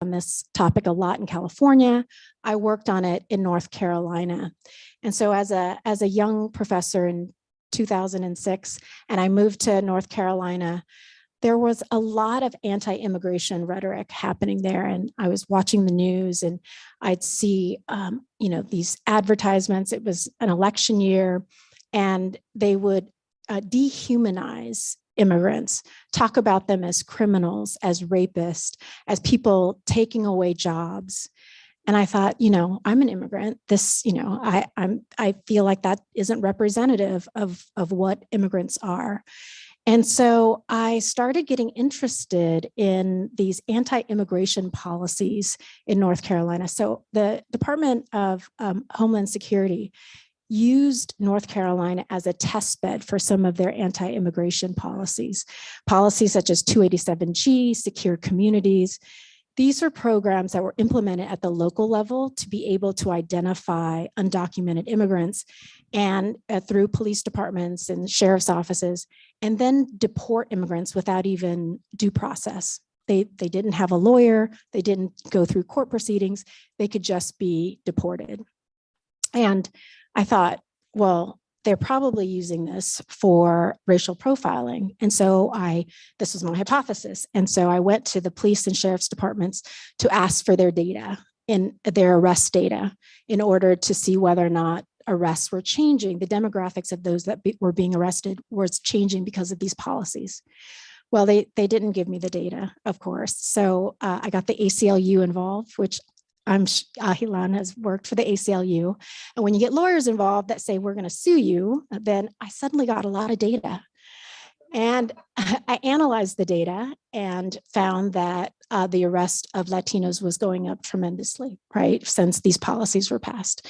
on this topic a lot in California. I worked on it in North Carolina. And so as a young professor in 2006, and I moved to North Carolina, there was a lot of anti-immigration rhetoric happening there. And I was watching the news and I'd see, these advertisements. It was an election year and they would dehumanize immigrants, talk about them as criminals, as rapists, as people taking away jobs. And I thought, I'm an immigrant. This, I feel like that isn't representative of what immigrants are. And so I started getting interested in these anti-immigration policies in North Carolina. So the Department of Homeland Security used North Carolina as a test bed for some of their anti-immigration policies such as 287G, secure communities. These are programs that were implemented at the local level to be able to identify undocumented immigrants and through police departments and sheriff's offices, and then deport immigrants without even due process. They didn't have a lawyer, they didn't go through court proceedings, they could just be deported. And I thought, well, they're probably using this for racial profiling. And so this was my hypothesis. And so I went to the police and sheriff's departments to ask for their data, in their arrest data, in order to see whether or not arrests were changing. The demographics of those that were being arrested was changing because of these policies. Well, they didn't give me the data, of course. So I got the ACLU involved, which Ahilan has worked for the ACLU. And when you get lawyers involved that say, we're going to sue you, then I suddenly got a lot of data. And I analyzed the data and found that the arrest of Latinos was going up tremendously, right, since these policies were passed,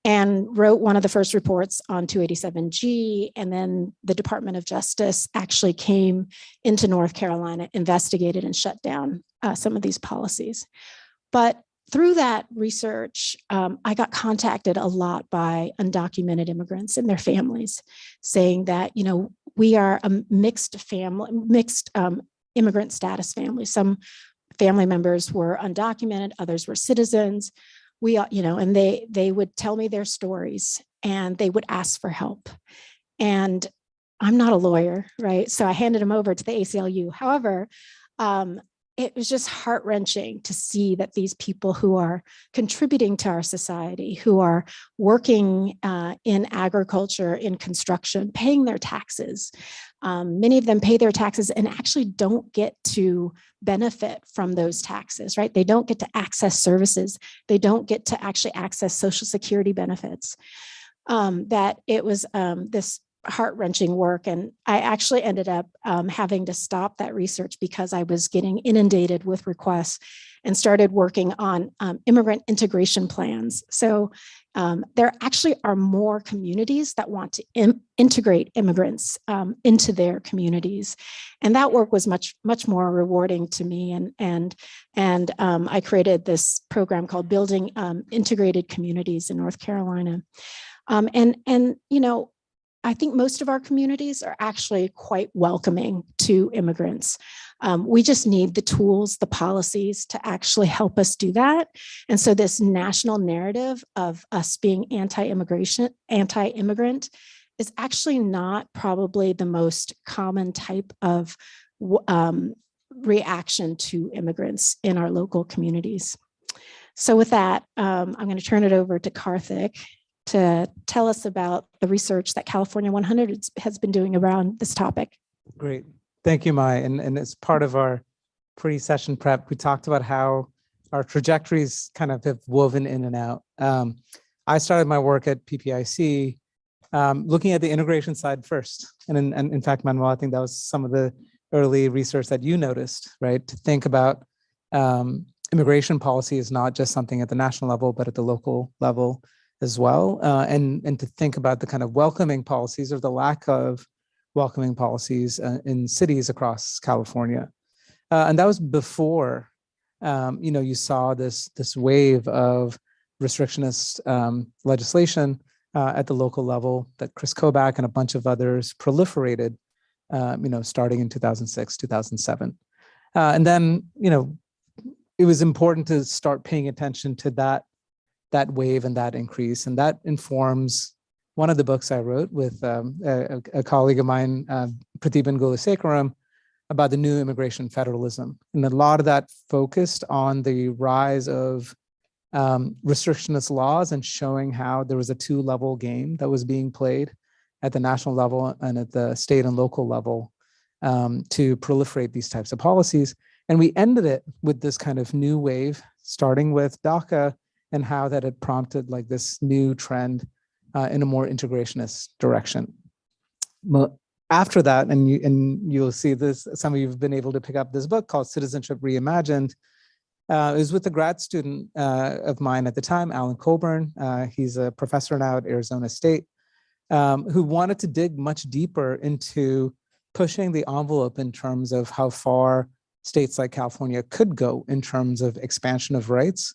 and wrote one of the first reports on 287G. And then the Department of Justice actually came into North Carolina, investigated and shut down some of these policies. But through that research, I got contacted a lot by undocumented immigrants and their families saying that, we are a mixed immigrant status family. Some family members were undocumented, others were citizens. And they would tell me their stories and they would ask for help. And I'm not a lawyer, right? So I handed them over to the ACLU. However, it was just heart-wrenching to see that these people who are contributing to our society, who are working in agriculture, in construction, paying their taxes, many of them pay their taxes and actually don't get to benefit from those taxes, right? They don't get to access services. They don't get to actually access Social Security benefits. That it was this heart-wrenching work. And I actually ended up having to stop that research because I was getting inundated with requests and started working on immigrant integration plans. So there actually are more communities that want to integrate immigrants into their communities. And that work was much more rewarding to me. And I created this program called Building Integrated Communities in North Carolina. I think most of our communities are actually quite welcoming to immigrants. We just need the tools, the policies to actually help us do that. And so this national narrative of us being anti-immigration, anti-immigrant is actually not probably the most common type of reaction to immigrants in our local communities. So with that, I'm going to turn it over to Karthik to tell us about the research that California 100 has been doing around this topic. Great. Thank you, Mai. And as part of our pre-session prep, we talked about how our trajectories kind of have woven in and out. I started my work at PPIC looking at the integration side first. And in fact, Manuel, I think that was some of the early research that you noticed, right? To think about immigration policy is not just something at the national level, but at the local level as well, and to think about the kind of welcoming policies or the lack of welcoming policies in cities across California. And that was before, you saw this wave of restrictionist legislation at the local level that Chris Kobach and a bunch of others proliferated, starting in 2006, 2007. And then, it was important to start paying attention to that wave and that increase. And that informs one of the books I wrote with a colleague of mine, Pratibhan Gulasekaram, about the new immigration federalism. And a lot of that focused on the rise of restrictionist laws and showing how there was a two-level game that was being played at the national level and at the state and local level to proliferate these types of policies. And we ended it with this kind of new wave, starting with DACA and how that had prompted like this new trend in a more integrationist direction. Well, after that, and you'll see this, some of you have been able to pick up this book called Citizenship Reimagined. It was with a grad student of mine at the time, Alan Colburn. He's a professor now at Arizona State, who wanted to dig much deeper into pushing the envelope in terms of how far states like California could go in terms of expansion of rights.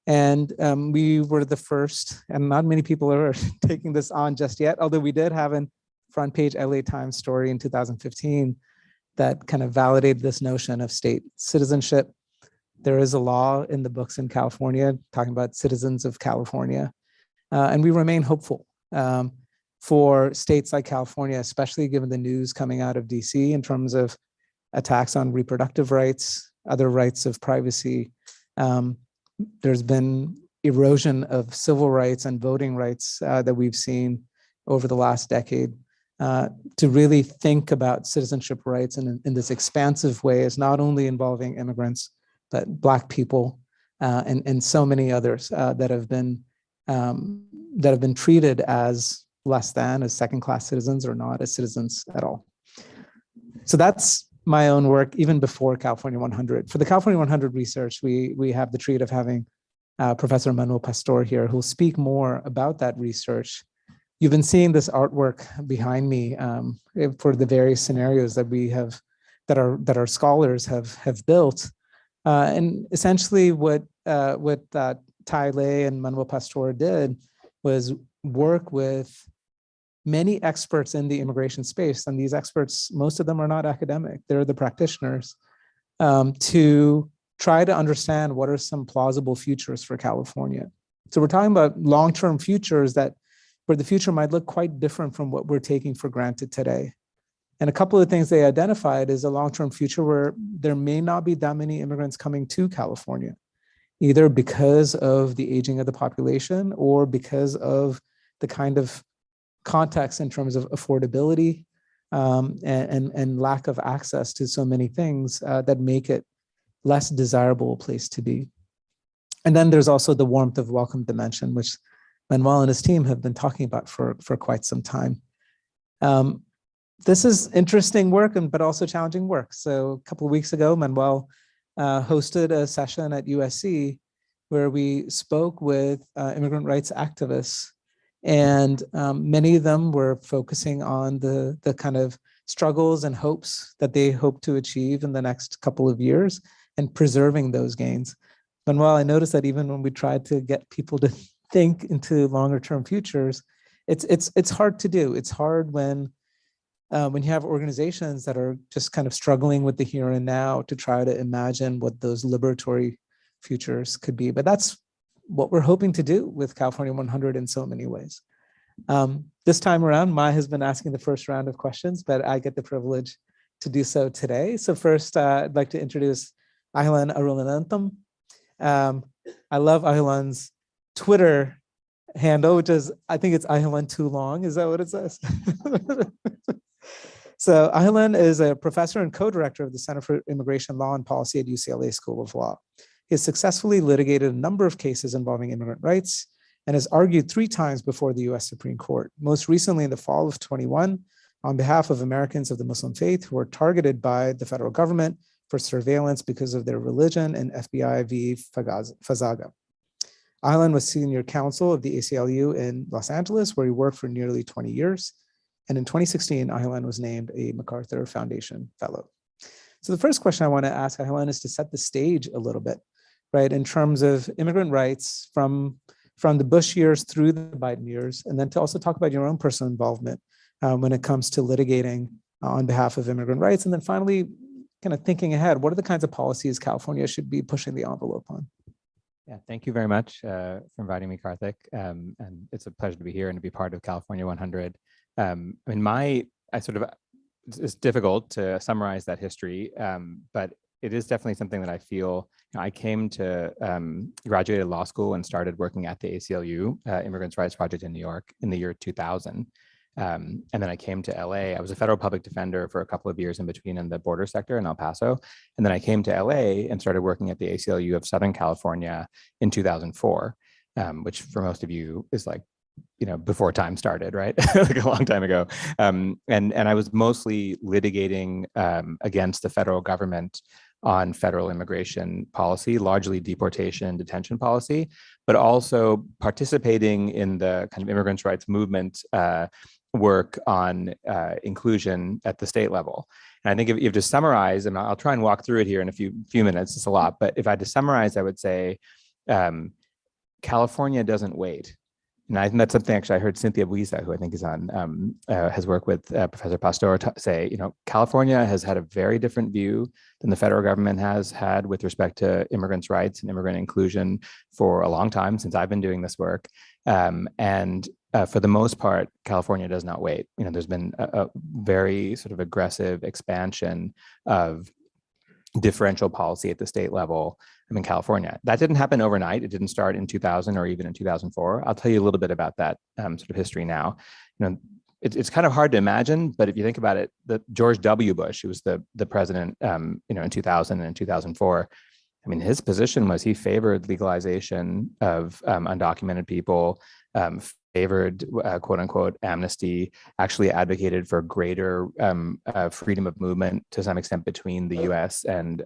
And we were the first, and not many people are taking this on just yet, although we did have a front page LA Times story in 2015 that kind of validated this notion of state citizenship. There is a law in the books in California talking about citizens of California. And we remain hopeful for states like California, especially given the news coming out of DC in terms of attacks on reproductive rights, other rights of privacy. There's been erosion of civil rights and voting rights that we've seen over the last decade. To really think about citizenship rights in this expansive way is not only involving immigrants, but Black people and so many others that have been treated as less than, as second-class citizens or not as citizens at all. So that's my own work, even before California 100. For the California 100 research, we have the treat of having Professor Manuel Pastor here, who'll speak more about that research. You've been seeing this artwork behind me for the various scenarios that we have, that our scholars have built. And essentially what Tai Lei and Manuel Pastor did was work with many experts in the immigration space. And these experts, most of them are not academic, they're the practitioners, to try to understand what are some plausible futures for California. So we're talking about long-term futures where the future might look quite different from what we're taking for granted today. And a couple of things they identified is a long-term future where there may not be that many immigrants coming to California, either because of the aging of the population or because of the kind of context in terms of affordability and lack of access to so many things that make it less desirable a place to be. And then there's also the warmth of welcome dimension, which Manuel and his team have been talking about for quite some time. This is interesting work, but also challenging work. So a couple of weeks ago, Manuel hosted a session at USC where we spoke with immigrant rights activists. And many of them were focusing on the kind of struggles and hopes that they hope to achieve in the next couple of years and preserving those gains. Manuel, I noticed that even when we tried to get people to think into longer term futures, it's hard to do. It's hard when you have organizations that are just kind of struggling with the here and now to try to imagine what those liberatory futures could be. But that's what we're hoping to do with California 100 in so many ways. This time around, Maya has been asking the first round of questions, but I get the privilege to do so today. So first, I'd like to introduce Ahilan Arulanantham. I love Ahilan's Twitter handle, which is, I think it's Ahilan Too Long. Is that what it says? So Ahilan is a professor and co-director of the Center for Immigration Law and Policy at UCLA School of Law. He has successfully litigated a number of cases involving immigrant rights and has argued 3 times before the US Supreme Court, most recently in the fall of 21, on behalf of Americans of the Muslim faith who are targeted by the federal government for surveillance because of their religion and FBI v. Fazaga. Ahilan was senior counsel of the ACLU in Los Angeles, where he worked for nearly 20 years. And in 2016, Ahilan was named a MacArthur Foundation Fellow. So the first question I want to ask Ahilan is to set the stage a little bit, right, in terms of immigrant rights from the Bush years through the Biden years, and then to also talk about your own personal involvement when it comes to litigating on behalf of immigrant rights. And then finally, kind of thinking ahead, what are the kinds of policies California should be pushing the envelope on? Yeah, thank you very much for inviting me, Karthik. And it's a pleasure to be here and to be part of California 100. I mean, it's difficult to summarize that history, but it is definitely something that I feel. I came to graduated law school and started working at the ACLU, Immigrants' Rights Project in New York, in the year 2000. And then I came to LA. I was a federal public defender for a couple of years in between in the border sector in El Paso. And then I came to LA and started working at the ACLU of Southern California in 2004, which for most of you is like, before time started, right? Like a long time ago. And I was mostly litigating against the federal government on federal immigration policy, largely deportation and detention policy, but also participating in the kind of immigrants' rights movement work on inclusion at the state level. And I think if you have to summarize, and I'll try and walk through it here in a few minutes, it's a lot, but if I had to summarize, I would say California doesn't wait. And I think that's something actually I heard Cynthia Buiza, who I think is on, has worked with Professor Pastor, say, California has had a very different view than the federal government has had with respect to immigrants' rights and immigrant inclusion for a long time, since I've been doing this work. And for the most part, California does not wait. There's been a very sort of aggressive expansion of differential policy at the state level in California. That didn't happen overnight. It didn't start in 2000 or even in 2004. I'll tell you a little bit about that sort of history now. It's kind of hard to imagine, but if you think about it, George W. Bush, who was the president, in 2000 and 2004, I mean, his position was he favored legalization of undocumented people, favored quote unquote amnesty, actually advocated for greater freedom of movement to some extent between the US and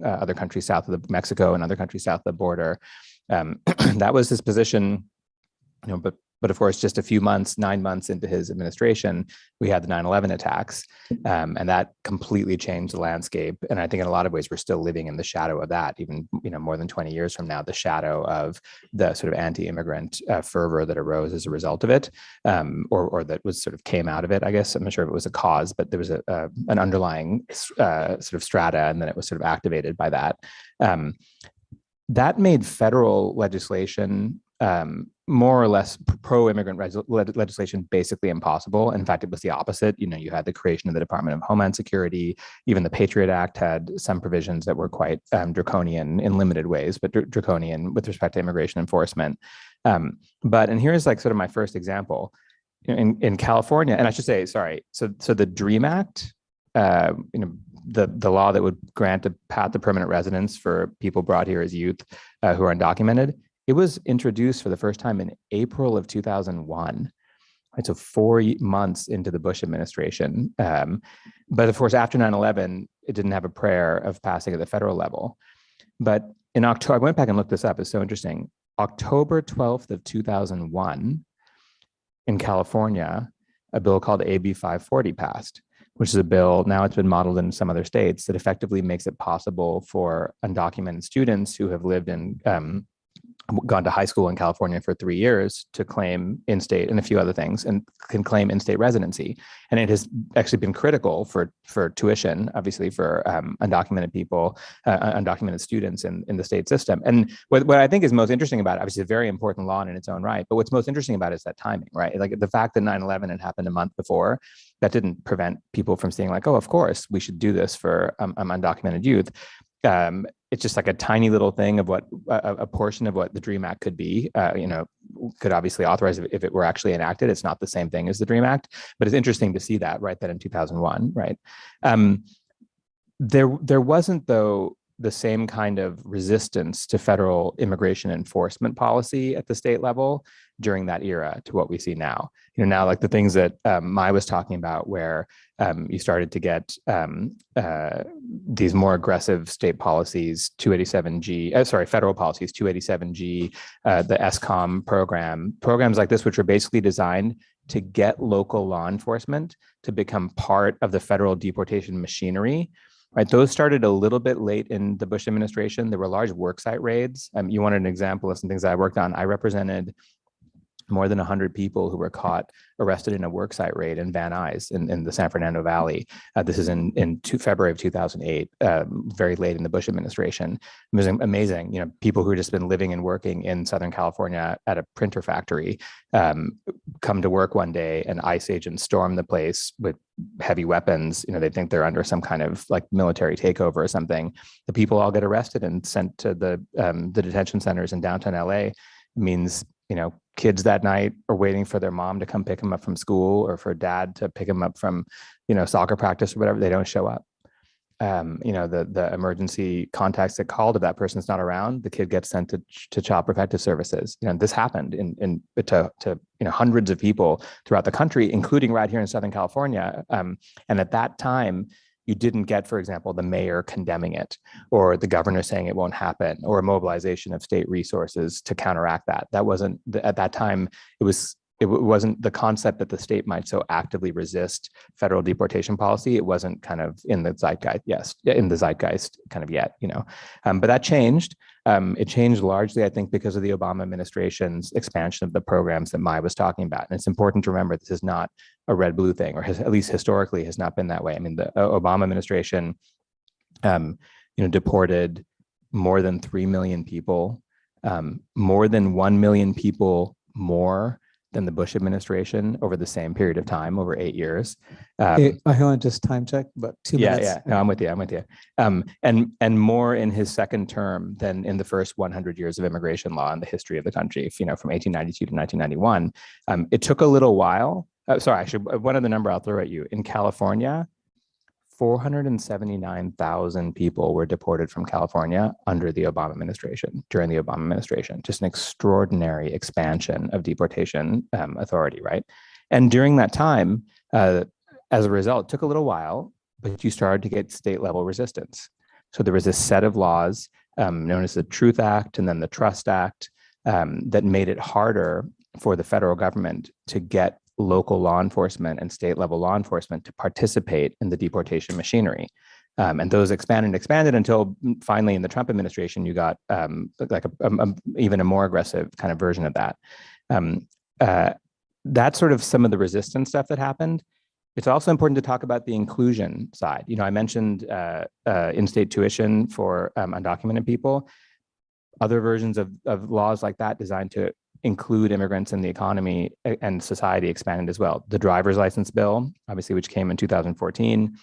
other countries south of Mexico and other countries south of the border. That was his position, but of course, just a few months, 9 months into his administration, we had the 9/11 attacks, and that completely changed the landscape. And I think in a lot of ways, we're still living in the shadow of that, even more than 20 years from now, the shadow of the sort of anti-immigrant fervor that arose as a result of it, or that was sort of came out of it. I guess I'm not sure if it was a cause, but there was an underlying sort of strata, and then it was sort of activated by that. That made federal legislation more or less pro-immigrant legislation basically impossible. In fact, it was the opposite. You had the creation of the Department of Homeland Security. Even the Patriot Act had some provisions that were quite draconian in limited ways, but draconian with respect to immigration enforcement. And here's like sort of my first example. In California, and I should say, sorry, so the DREAM Act, the law that would grant a path to permanent residence for people brought here as youth who are undocumented, it was introduced for the first time in April of 2001, right? So 4 months into the Bush administration. But of course, after 9/11, it didn't have a prayer of passing at the federal level. But in October, I went back and looked this up. It's so interesting. October 12th of 2001, in California, a bill called AB 540 passed, which is a bill, now it's been modeled in some other states, that effectively makes it possible for undocumented students who have lived in gone to high school in California for 3 years to claim in-state and a few other things, and can claim in-state residency. And it has actually been critical for tuition, obviously for undocumented people, undocumented students in the state system. And what I think is most interesting about it, obviously a very important law in its own right, but what's most interesting about it is that timing, right? Like the fact that 9/11 had happened a month before, that didn't prevent people from saying like, oh, of course, we should do this for undocumented youth. It's just like a tiny little thing of what a portion of what the DREAM Act could be, could obviously authorize if it were actually enacted. It's not the same thing as the DREAM Act, but it's interesting to see that, right, that in 2001, right? There wasn't, though, the same kind of resistance to federal immigration enforcement policy at the state level during that era to what we see now. Now like the things that Mai was talking about, where you started to get these more aggressive state policies, 287G, federal policies, 287G, the ESCOM programs like this, which are basically designed to get local law enforcement to become part of the federal deportation machinery. Right, those started a little bit late in the Bush administration. There were large worksite raids. You wanted an example of some things I worked on. I represented more than 100 people who were caught arrested in a worksite raid in Van Nuys in the San Fernando Valley. This is in February of 2008, very late in the Bush administration. It was amazing. You know, people who had just been living and working in Southern California at a printer factory come to work one day, and ICE agents storm the place with heavy weapons. You know, they think they're under some kind of like military takeover or something. The people all get arrested and sent to the detention centers in downtown LA. It means, you know, kids that night are waiting for their mom to come pick them up from school, or for dad to pick them up from, you know, soccer practice or whatever. They don't show up. You know, the emergency contacts that called if that person's not around, the kid gets sent to Child Protective Services. You know, this happened to you know, hundreds of people throughout the country, including right here in Southern California. And at that time, you didn't get, for example, the mayor condemning it, or the governor saying it won't happen, or a mobilization of state resources to counteract that. That wasn't, at that time, it wasn't the concept that the state might so actively resist federal deportation policy. It wasn't kind of in the zeitgeist kind of yet, you know. But that changed. It changed largely, I think, because of the Obama administration's expansion of the programs that Mai was talking about. And it's important to remember this is not a red-blue thing, or at least historically has not been that way. I mean, the Obama administration, you know, deported more than 3 million people, more than 1 million people more than the Bush administration over the same period of time, over 8 years. I want to just time check, but 2 minutes. Yeah, no, I'm with you. And more in his second term than in the first 100 years of immigration law in the history of the country, you know, from 1892 to 1991. It took a little while. One other number I'll throw at you. In California, 479,000 people were deported from California under the Obama administration, during the Obama administration. Just an extraordinary expansion of deportation authority, right? And during that time, as a result, it took a little while, but you started to get state level resistance. So there was a set of laws known as the Truth Act and then the Trust Act that made it harder for the federal government to get local law enforcement and state level law enforcement to participate in the deportation machinery. And those expanded until finally in the Trump administration, you got like even a more aggressive kind of version of that. That's sort of some of the resistance stuff that happened. It's also important to talk about the inclusion side. You know, I mentioned in-state tuition for undocumented people. Other versions of laws like that designed to include immigrants in the economy and society expanded as well. The driver's license bill, obviously, which came in 2014.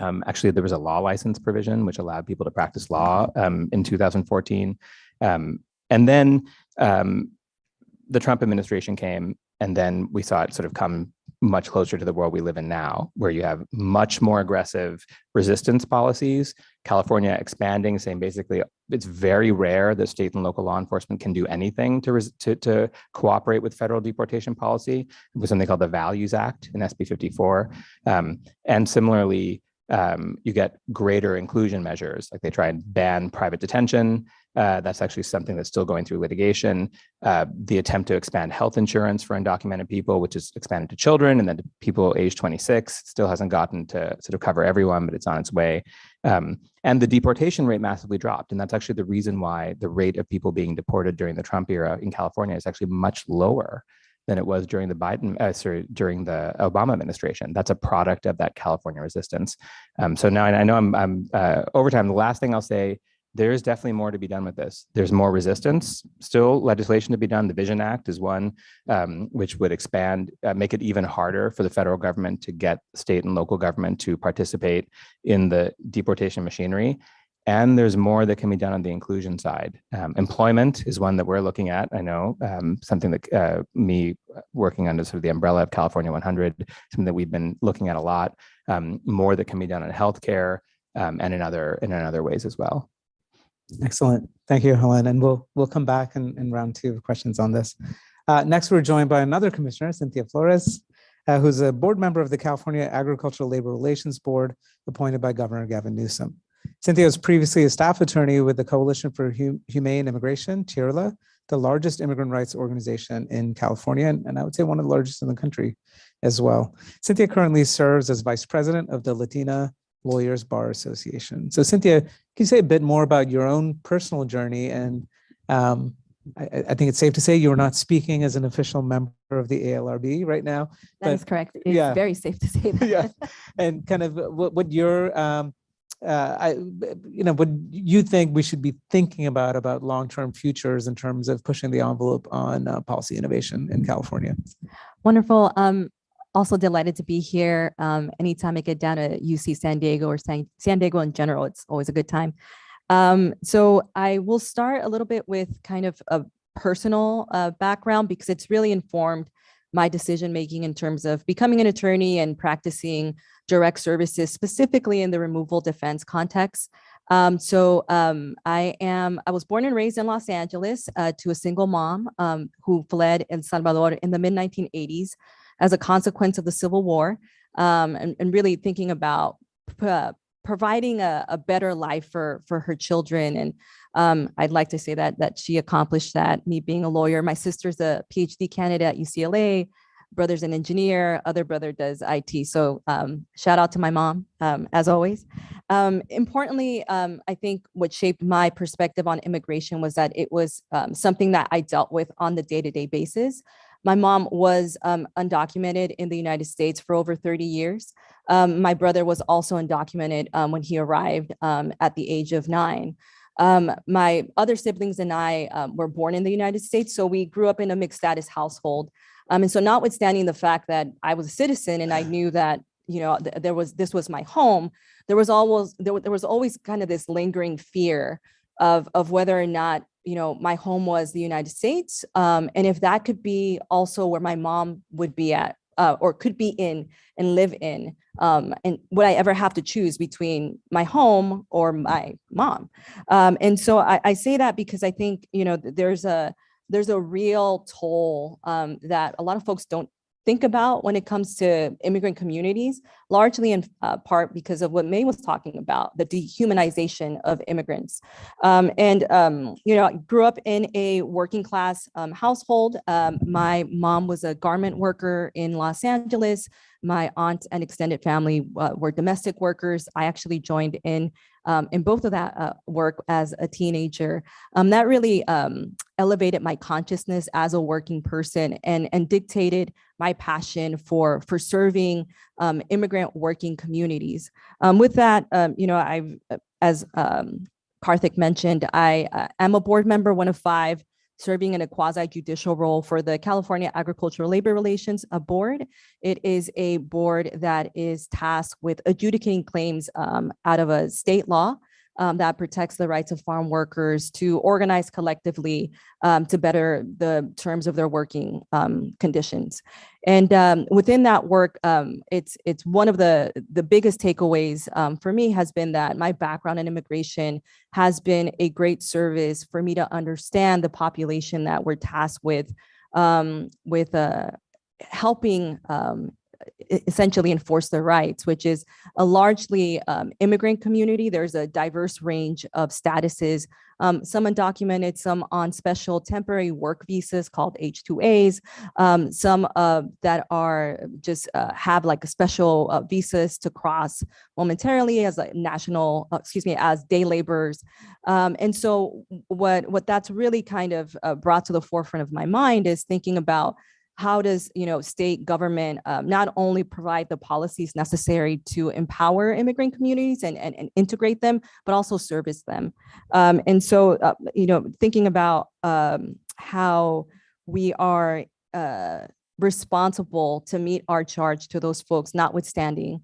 Actually, there was a law license provision which allowed people to practice law in 2014. And then the Trump administration came, and then we saw it sort of come much closer to the world we live in now, where you have much more aggressive resistance policies. California expanding, saying basically it's very rare that state and local law enforcement can do anything to cooperate with federal deportation policy. It was something called the Values Act in SB 54. And similarly, you get greater inclusion measures, like they try and ban private detention. That's actually something that's still going through litigation. The attempt to expand health insurance for undocumented people, which is expanded to children, and then to people age 26, still hasn't gotten to sort of cover everyone, but it's on its way. And the deportation rate massively dropped. And that's actually the reason why the rate of people being deported during the Trump era in California is actually much lower than it was during the during the Obama administration. That's a product of that California resistance. So now I know I'm over time. The last thing I'll say, there's definitely more to be done with this. There's more resistance, still legislation to be done. The Vision Act is one which would expand, make it even harder for the federal government to get state and local government to participate in the deportation machinery. And there's more that can be done on the inclusion side. Employment is one that we're looking at. I know something that me working under sort of the umbrella of California 100, something that we've been looking at a lot. More that can be done in healthcare and in other ways as well. Excellent. Thank you, Helen. And we'll come back in round two of questions on this. Next, we're joined by another commissioner, Cynthia Flores, who's a board member of the California Agricultural Labor Relations Board, appointed by Governor Gavin Newsom. Cynthia was previously a staff attorney with the Coalition for Humane Immigration, CHIRLA, the largest immigrant rights organization in California, and I would say one of the largest in the country as well. Cynthia currently serves as vice president of the Latina Lawyers Bar Association. So Cynthia, can you say a bit more about your own personal journey and I think it's safe to say you're not speaking as an official member of the ALRB right now. That is correct. It's yeah. very safe to say that. Yeah, and kind of what your what you think we should be thinking about long-term futures in terms of pushing the envelope on policy innovation in California. Wonderful. Also delighted to be here. Anytime I get down to UC San Diego or San Diego in general, it's always a good time. So I will start a little bit with kind of a personal background, because it's really informed my decision-making in terms of becoming an attorney and practicing direct services, specifically in the removal defense context. I was born and raised in Los Angeles to a single mom who fled El Salvador in the mid-1980s as a consequence of the Civil War, and really thinking about providing a better life for her children. And I'd like to say that she accomplished that, me being a lawyer. My sister's a PhD candidate at UCLA, brother's an engineer, other brother does IT. So shout out to my mom, as always. Importantly, I think what shaped my perspective on immigration was that it was something that I dealt with on the day-to-day basis. My mom was undocumented in the United States for over 30 years. My brother was also undocumented when he arrived at the age of 9. My other siblings and I were born in the United States, so we grew up in a mixed status household. And so notwithstanding the fact that I was a citizen and I knew that, this was my home, there was always kind of this lingering fear of whether or not, my home was the United States. And if that could be also where my mom would be at, or could be in and live in, and would I ever have to choose between my home or my mom? And so I say that because I think, there's a real toll that a lot of folks don't think about when it comes to immigrant communities, largely in part because of what May was talking about, the dehumanization of immigrants. I grew up in a working class household. My mom was a garment worker in Los Angeles. My aunt and extended family were domestic workers. I actually joined in both of that work as a teenager. That really elevated my consciousness as a working person and dictated my passion for serving immigrant working communities. With that, as Karthik mentioned, I am a board member, one of 5, serving in a quasi-judicial role for the California Agricultural Labor Relations Board. It is a board that is tasked with adjudicating claims out of a state law that protects the rights of farm workers to organize collectively to better the terms of their working conditions. And within that work, it's one of the biggest takeaways for me has been that my background in immigration has been a great service for me to understand the population that we're tasked with helping essentially enforce their rights, which is a largely immigrant community. There's a diverse range of statuses, some undocumented, some on special temporary work visas called H-2As, some that are just have like a special visas to cross momentarily as as day laborers. And so what that's really kind of brought to the forefront of my mind is thinking about how does state government not only provide the policies necessary to empower immigrant communities and integrate them, but also service them. And so thinking about how we are responsible to meet our charge to those folks, notwithstanding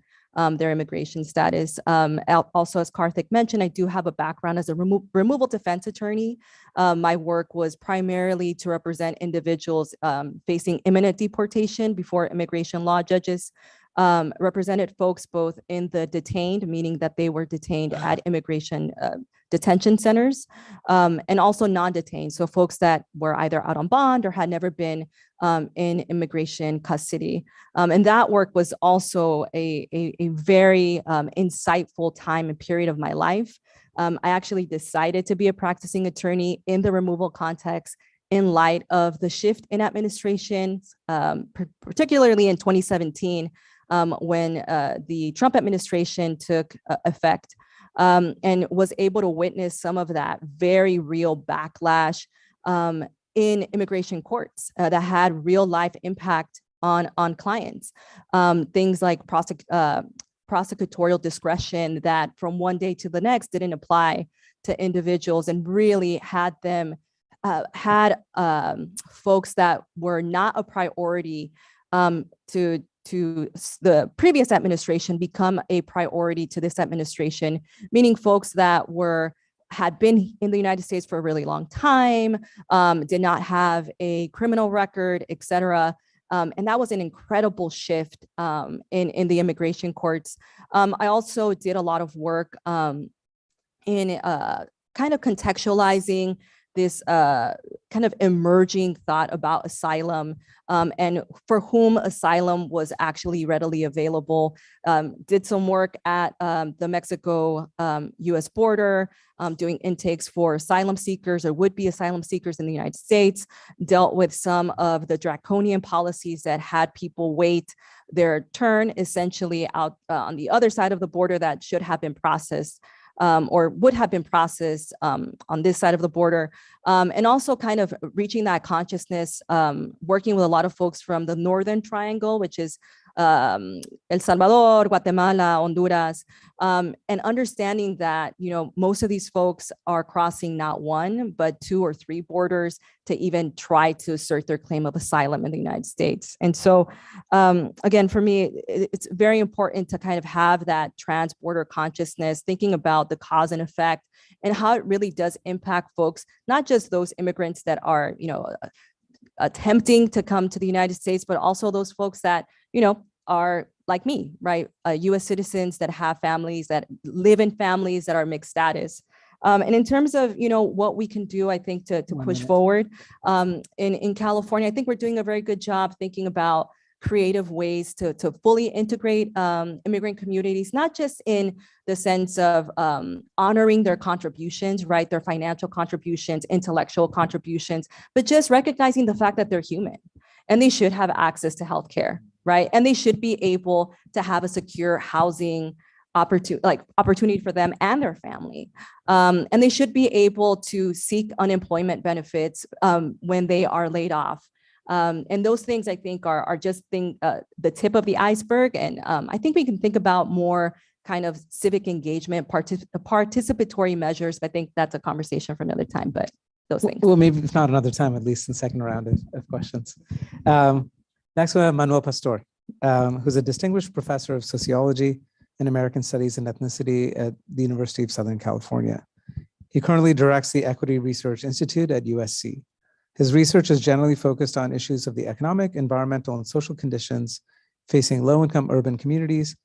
their immigration status. Also, as Karthik mentioned, I do have a background as a removal defense attorney. My work was primarily to represent individuals facing imminent deportation before immigration law judges, represented folks both in the detained, meaning that they were detained at immigration detention centers, and also non-detained, so folks that were either out on bond or had never been in immigration custody. And that work was also a very insightful time and period of my life. I actually decided to be a practicing attorney in the removal context in light of the shift in administration, particularly in 2017, when the Trump administration took effect, and was able to witness some of that very real backlash in immigration courts that had real life impact on clients. Things like prosecutorial discretion that from one day to the next didn't apply to individuals, and really had them folks that were not a priority to the previous administration become a priority to this administration, meaning folks that had been in the United States for a really long time, did not have a criminal record, et cetera. And that was an incredible shift in the immigration courts. I also did a lot of work in kind of contextualizing this kind of emerging thought about asylum, and for whom asylum was actually readily available. Did some work at the Mexico-US border, doing intakes for asylum seekers or would-be asylum seekers in the United States, dealt with some of the draconian policies that had people wait their turn essentially out on the other side of the border that should have been processed or would have been processed on this side of the border. And also kind of reaching that consciousness, working with a lot of folks from the Northern Triangle, which is El Salvador, Guatemala, Honduras, and understanding that, most of these folks are crossing not one, but 2 or 3 borders to even try to assert their claim of asylum in the United States. And so, again, for me, it's very important to kind of have that transborder consciousness, thinking about the cause and effect and how it really does impact folks, not just those immigrants that are, attempting to come to the United States, but also those folks that, are like me, right? US citizens that have families, that live in families that are mixed status. And in terms of, what we can do, I think to push forward in California, I think we're doing a very good job thinking about creative ways to fully integrate immigrant communities, not just in the sense of honoring their contributions, right? Their financial contributions, intellectual contributions, but just recognizing the fact that they're human and they should have access to healthcare, right? And they should be able to have a secure housing opportunity for them and their family. And they should be able to seek unemployment benefits when they are laid off. And those things I think are just the tip of the iceberg. And I think we can think about more kind of civic engagement, participatory measures. But I think that's a conversation for another time, but those things. Well, maybe if not another time, at least in the second round of questions. Next we have Manuel Pastor, who's a distinguished professor of sociology and American Studies and Ethnicity at the University of Southern California. He currently directs the Equity Research Institute at USC. His research is generally focused on issues of the economic, environmental, and social conditions facing low-income urban communities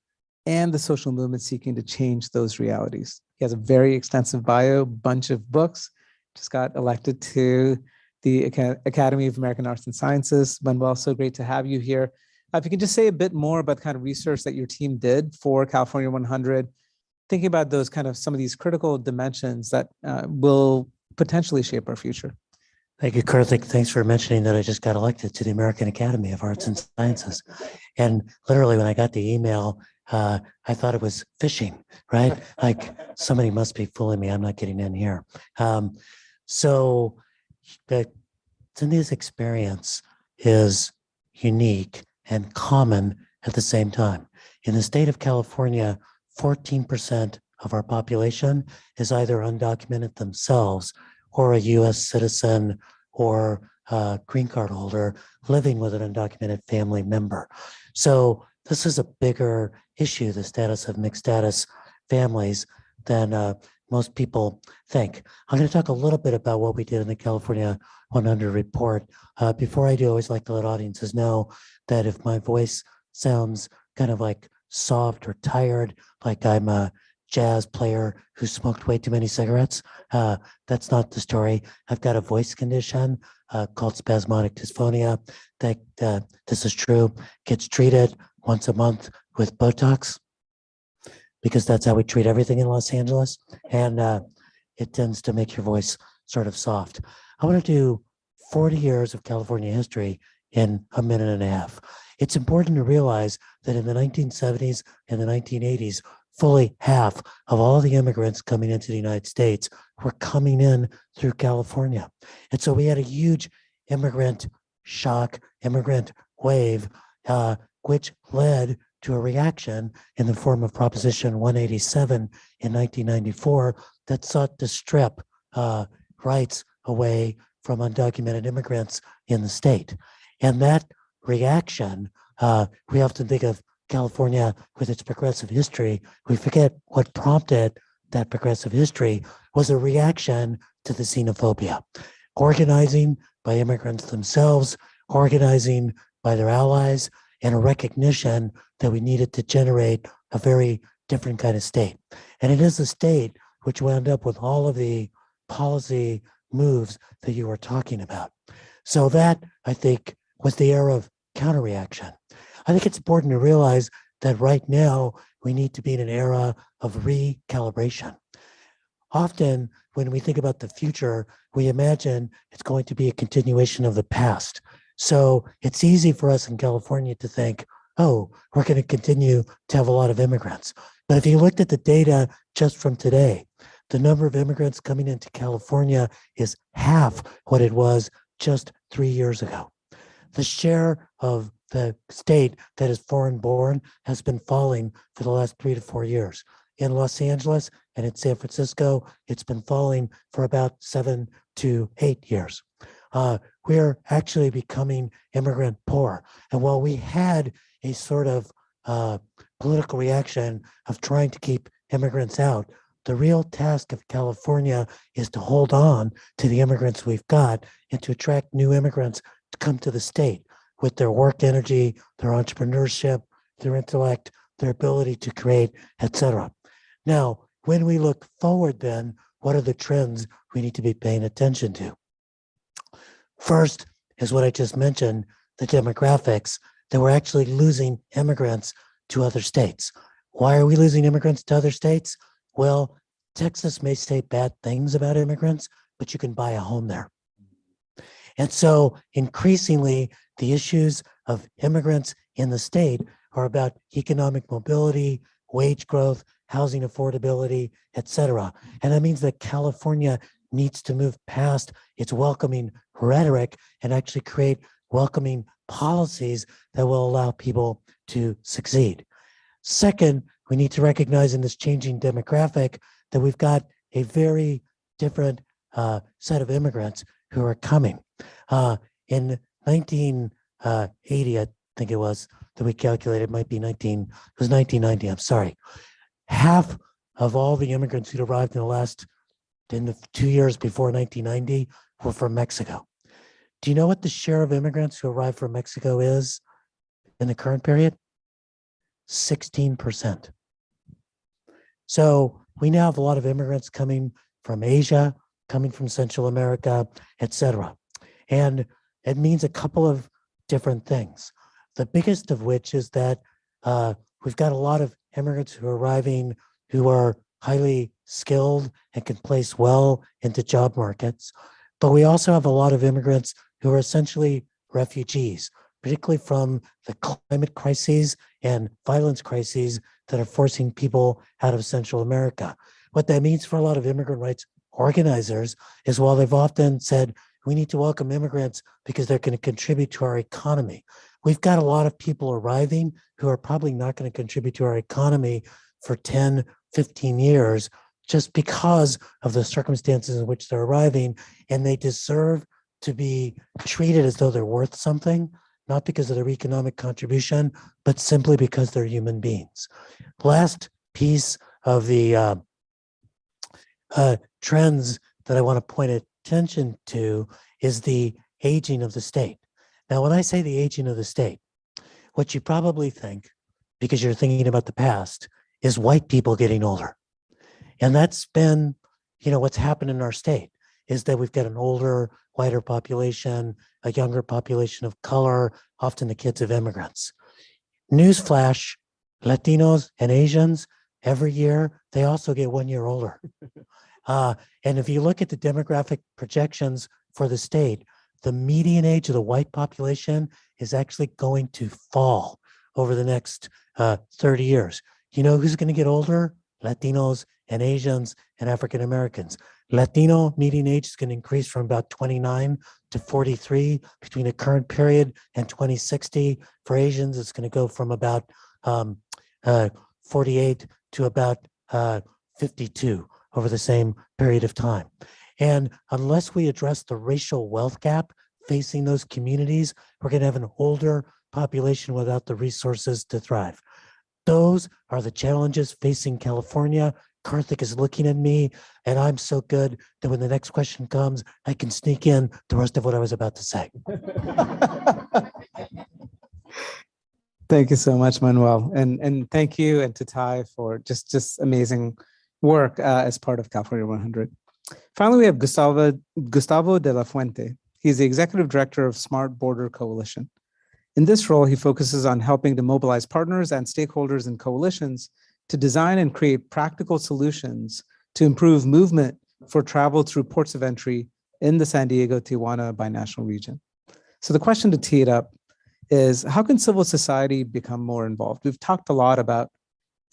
and the social movement seeking to change those realities. He has a very extensive bio, bunch of books, just got elected to the Academy of American Arts and Sciences. Manuel, so great to have you here. If you can just say a bit more about the kind of research that your team did for California 100, thinking about those kind of some of these critical dimensions that will potentially shape our future. Thank you, Karthik. Thanks for mentioning that I just got elected to the American Academy of Arts and Sciences. And literally when I got the email, I thought it was phishing, right? Like somebody must be fooling me. I'm not getting in here. So Cynthia's experience is unique and common at the same time. In the state of California, 14% of our population is either undocumented themselves or a US citizen or a green card holder living with an undocumented family member. So this is a bigger issue, the status of mixed status families, than most people think. I'm going to talk a little bit about what we did in the California 100 report. Before I do, I always like to let audiences know that if my voice sounds kind of like soft or tired, like I'm a jazz player who smoked way too many cigarettes, that's not the story. I've got a voice condition called spasmodic dysphonia that, this is true, gets treated once a month with Botox, because that's how we treat everything in Los Angeles. And it tends to make your voice sort of soft. I want to do 40 years of California history in a minute and a half. It's important to realize that in the 1970s and the 1980s, fully half of all the immigrants coming into the United States were coming in through California. And so we had a huge immigrant shock, immigrant wave, which led to a reaction in the form of Proposition 187 in 1994 that sought to strip rights away from undocumented immigrants in the state. And that reaction, we often think of California with its progressive history. We forget what prompted that progressive history was a reaction to the xenophobia. Organizing by immigrants themselves, organizing by their allies, and a recognition that we needed to generate a very different kind of state. And it is a state which wound up with all of the policy moves that you were talking about. So that, I think, was the era of counterreaction. I think it's important to realize that right now we need to be in an era of recalibration. Often when we think about the future, we imagine it's going to be a continuation of the past. So it's easy for us in California to think, oh, we're going to continue to have a lot of immigrants. But if you looked at the data just from today, the number of immigrants coming into California is half what it was just 3 years ago. The share of the state that is foreign born has been falling for the last 3 to 4 years. In Los Angeles and in San Francisco, it's been falling for about 7 to 8 years. We're actually becoming immigrant poor. And while we had a sort of political reaction of trying to keep immigrants out, the real task of California is to hold on to the immigrants we've got and to attract new immigrants to come to the state with their work energy, their entrepreneurship, their intellect, their ability to create, etc. Now, when we look forward then, what are the trends we need to be paying attention to? First is what I just mentioned, the demographics, that we're actually losing immigrants to other states. Why are we losing immigrants to other states? Well, Texas may say bad things about immigrants, but you can buy a home there. And so increasingly, the issues of immigrants in the state are about economic mobility, wage growth, housing affordability, et cetera. And that means that California needs to move past its welcoming rhetoric and actually create welcoming policies that will allow people to succeed. Second, we need to recognize in this changing demographic that we've got a very different set of immigrants who are coming. In 1980, I think it was, that we calculated, might be it was 1990, I'm sorry. Half of all the immigrants who arrived in the 2 years before 1990 were from Mexico. Do you know what the share of immigrants who arrived from Mexico is in the current period? 16%. So we now have a lot of immigrants coming from Asia, coming from Central America, et cetera. And it means a couple of different things. The biggest of which is that we've got a lot of immigrants who are arriving who are highly skilled and can place well into job markets. But we also have a lot of immigrants who are essentially refugees, particularly from the climate crises and violence crises that are forcing people out of Central America. What that means for a lot of immigrant rights organizers is, while they've often said, we need to welcome immigrants because they're going to contribute to our economy, we've got a lot of people arriving who are probably not going to contribute to our economy for 10, 15 years, just because of the circumstances in which they're arriving, and they deserve to be treated as though they're worth something, not because of their economic contribution, but simply because they're human beings. Last piece of the trends that I want to point attention to is the aging of the state. Now, when I say the aging of the state, what you probably think, because you're thinking about the past, is white people getting older. And that's been, what's happened in our state, is that we've got an older, whiter population, a younger population of color, often the kids of immigrants. Newsflash, Latinos and Asians, every year, they also get 1 year older. And if you look at the demographic projections for the state, the median age of the white population is actually going to fall over the next 30 years. You know who's going to get older? Latinos and Asians and African Americans. Latino median age is going to increase from about 29 to 43 between the current period and 2060. For Asians, it's going to go from about 48 to about 52 over the same period of time. And unless we address the racial wealth gap facing those communities, we're going to have an older population without the resources to thrive. Those are the challenges facing California. Karthik is looking at me, and I'm so good that when the next question comes, I can sneak in the rest of what I was about to say. Thank you so much, Manuel. And thank you and to Ty for just amazing work as part of California 100. Finally, we have Gustavo De La Fuente. He's the executive director of Smart Border Coalition. In this role, he focuses on helping to mobilize partners and stakeholders in coalitions to design and create practical solutions to improve movement for travel through ports of entry in the San Diego-Tijuana binational region. So the question to tee it up is, how can civil society become more involved? We've talked a lot about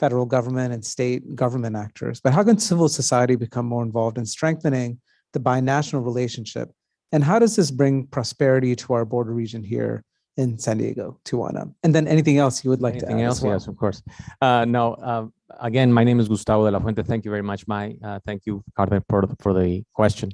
federal government and state government actors, but how can civil society become more involved in strengthening the binational relationship? And how does this bring prosperity to our border region here in San Diego, Tijuana? And then anything else you would like to add? Anything else? Yes, of course. Again, my name is Gustavo De La Fuente. Thank you very much, Mai. Thank you, Carter, for the question,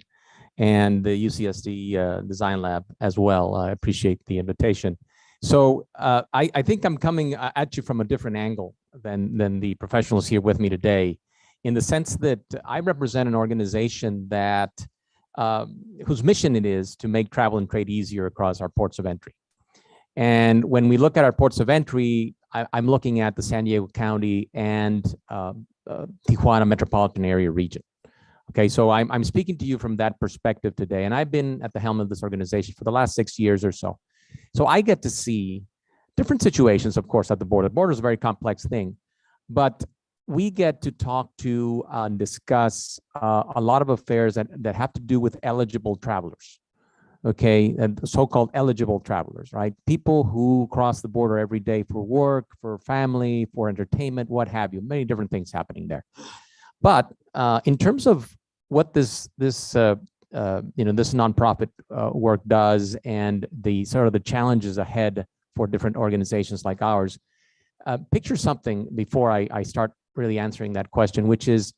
and the UCSD Design Lab as well. I appreciate the invitation. So I think I'm coming at you from a different angle than the professionals here with me today, in the sense that I represent an organization that whose mission it is to make travel and trade easier across our ports of entry. And when we look at our ports of entry, I'm looking at the San Diego County and Tijuana metropolitan area region. Okay, so I'm speaking to you from that perspective today, and I've been at the helm of this organization for the last 6 years or so. So I get to see different situations, of course, at the border. The border is a very complex thing, but we get to talk to and discuss a lot of affairs that have to do with eligible travelers. Okay, and so-called eligible travelers, right? People who cross the border every day for work, for family, for entertainment, what have you. Many different things happening there. But in terms of what this nonprofit work does, and the sort of the challenges ahead for different organizations like ours, picture something before I start really answering that question, which is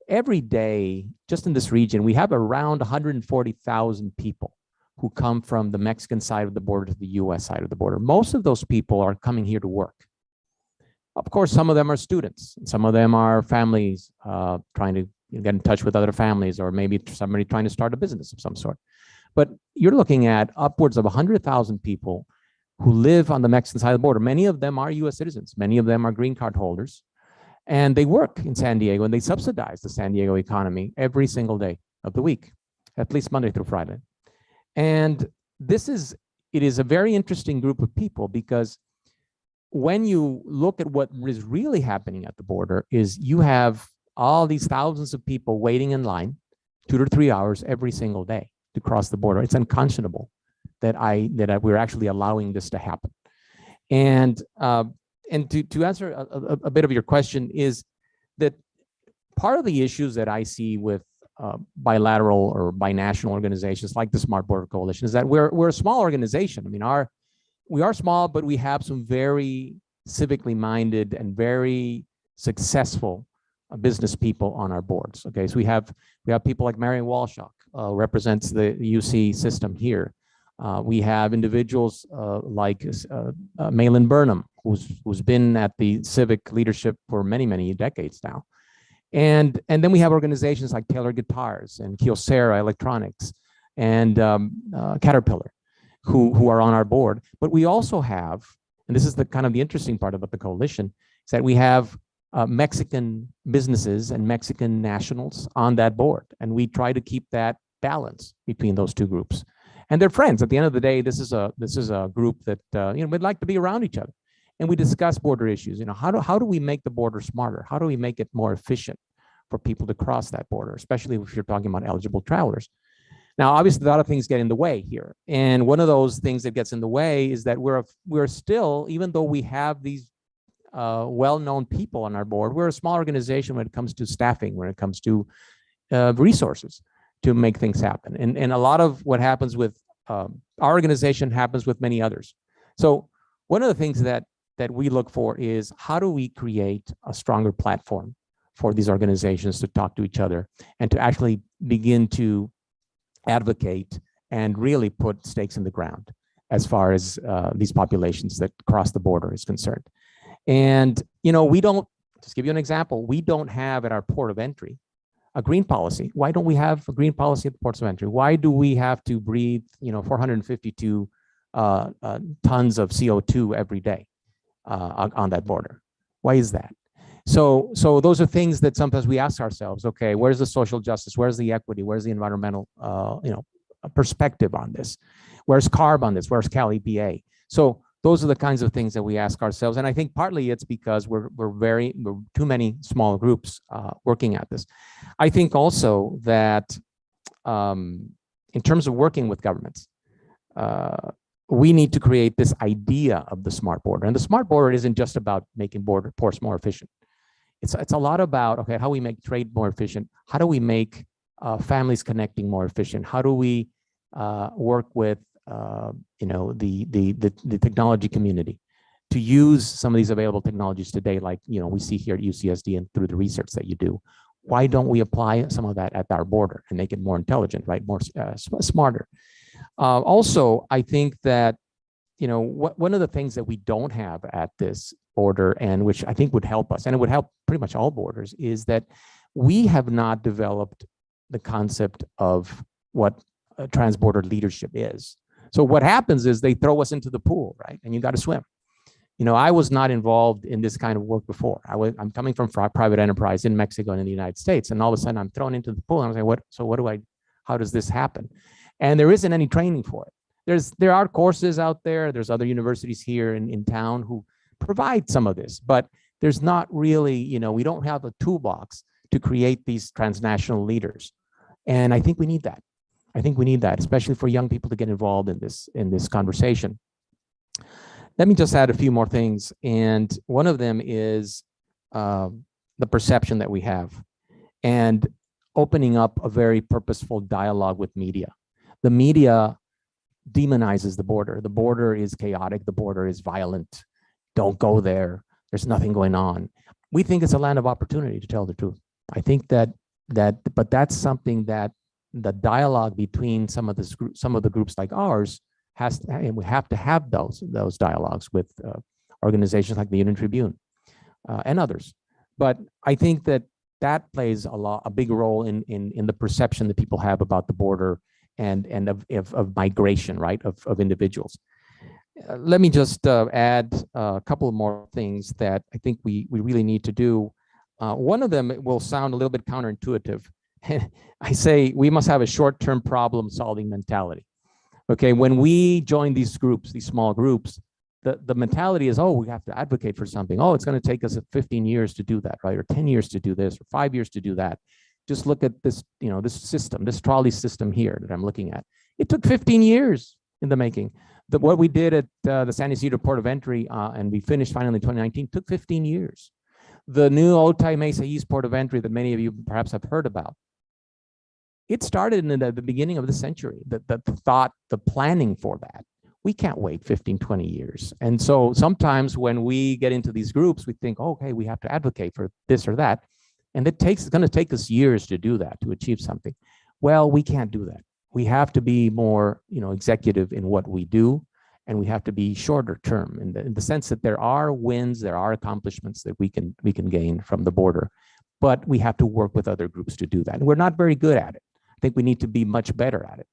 every day, just in this region, we have around 140,000 people who come from the Mexican side of the border to the US side of the border. Most of those people are coming here to work. Of course, some of them are students. Some of them are families trying to get in touch with other families, or maybe somebody trying to start a business of some sort. But you're looking at upwards of 100,000 people who live on the Mexican side of the border. Many of them are US citizens. Many of them are green card holders. And they work in San Diego, and they subsidize the San Diego economy every single day of the week, at least Monday through Friday. And it is a very interesting group of people, because when you look at what is really happening at the border is you have all these thousands of people waiting in line 2 to 3 hours every single day to cross the border. It's unconscionable that we're actually allowing this to happen. And to answer a bit of your question is that part of the issues that I see with bilateral or binational organizations like the Smart Border Coalition is that we're a small organization. I mean, we are small, but we have some very civically minded and very successful business people on our boards. Okay, so we have people like Marion Walshock, represents the UC system here. We have individuals like Malin Burnham, who's been at the civic leadership for many decades now. And then we have organizations like Taylor Guitars and Kyocera Electronics and Caterpillar, who are on our board. But we also have, and this is the kind of the interesting part about the coalition, is that we have Mexican businesses and Mexican nationals on that board. And we try to keep that balance between those two groups. And they're friends. At the end of the day, this is a group that we'd like to be around each other. And we discuss border issues. How do we make the border smarter? How do we make it more efficient for people to cross that border, especially if you're talking about eligible travelers? Now, obviously, a lot of things get in the way here. And one of those things that gets in the way is that we're still, even though we have these well-known people on our board. We're a small organization when it comes to staffing, when it comes to resources to make things happen. And a lot of what happens with our organization happens with many others. So one of the things that we look for is how do we create a stronger platform for these organizations to talk to each other and to actually begin to advocate and really put stakes in the ground as far as these populations that cross the border is concerned. And, we don't, just give you an example, we don't have at our port of entry a green policy. Why don't we have a green policy at the ports of entry? Why do we have to breathe, 452 tons of CO2 every day on that border? Why is that? So those are things that sometimes we ask ourselves, okay, where's the social justice? Where's the equity? Where's the environmental, perspective on this? Where's CARB on this? Where's Cal EPA? So those are the kinds of things that we ask ourselves. And I think partly it's because we're too many small groups working at this. I think also that in terms of working with governments, we need to create this idea of the smart border. And the smart border isn't just about making ports more efficient. It's a lot about, okay, how we make trade more efficient. How do we make families connecting more efficient? How do we work with the technology community to use some of these available technologies today, like we see here at UCSD and through the research that you do. Why don't we apply some of that at our border and make it more intelligent, right? More smarter. Also, I think that one of the things that we don't have at this border, and which I think would help us, and it would help pretty much all borders, is that we have not developed the concept of what transborder leadership is. So what happens is they throw us into the pool, right? And you got to swim. I was not involved in this kind of work before. I'm coming from private enterprise in Mexico and in the United States, and all of a sudden I'm thrown into the pool. And I'm saying, how does this happen? And there isn't any training for it. There are courses out there. There's other universities here in town who provide some of this, but there's not really, we don't have a toolbox to create these transnational leaders. And I think we need that. I think we need that, especially for young people to get involved in this conversation. Let me just add a few more things. And one of them is the perception that we have and opening up a very purposeful dialogue with media. The media demonizes the border. The border is chaotic. The border is violent. Don't go there. There's nothing going on. We think it's a land of opportunity, to tell the truth. I think but that's something that the dialogue between some of the groups like ours and we have to have those dialogues with organizations like the Union Tribune and others. But I think that plays a big role in the perception that people have about the border and of migration, right, of individuals. Let me just add a couple more things that I think we really need to do. One of them will sound a little bit counterintuitive. I say we must have a short-term problem-solving mentality. Okay, when we join these groups, these small groups, the mentality is, oh, we have to advocate for something. Oh, it's going to take us 15 years to do that, right? Or 10 years to do this, or 5 years to do that. Just look at this, this system, this trolley system here that I'm looking at. It took 15 years in the making. What we did at the San Ysidro port of entry, and we finished finally in 2019, took 15 years. The new Otay Mesa East port of entry that many of you perhaps have heard about, it started in the beginning of the century, the planning for that. We can't wait 15, 20 years. And so sometimes when we get into these groups, we think, okay, we have to advocate for this or that. And it's going to take us years to do that, to achieve something. Well, we can't do that. We have to be more, executive in what we do, and we have to be shorter term in the sense that there are wins, there are accomplishments that we can gain from the border, but we have to work with other groups to do that. And we're not very good at it. I think we need to be much better at it.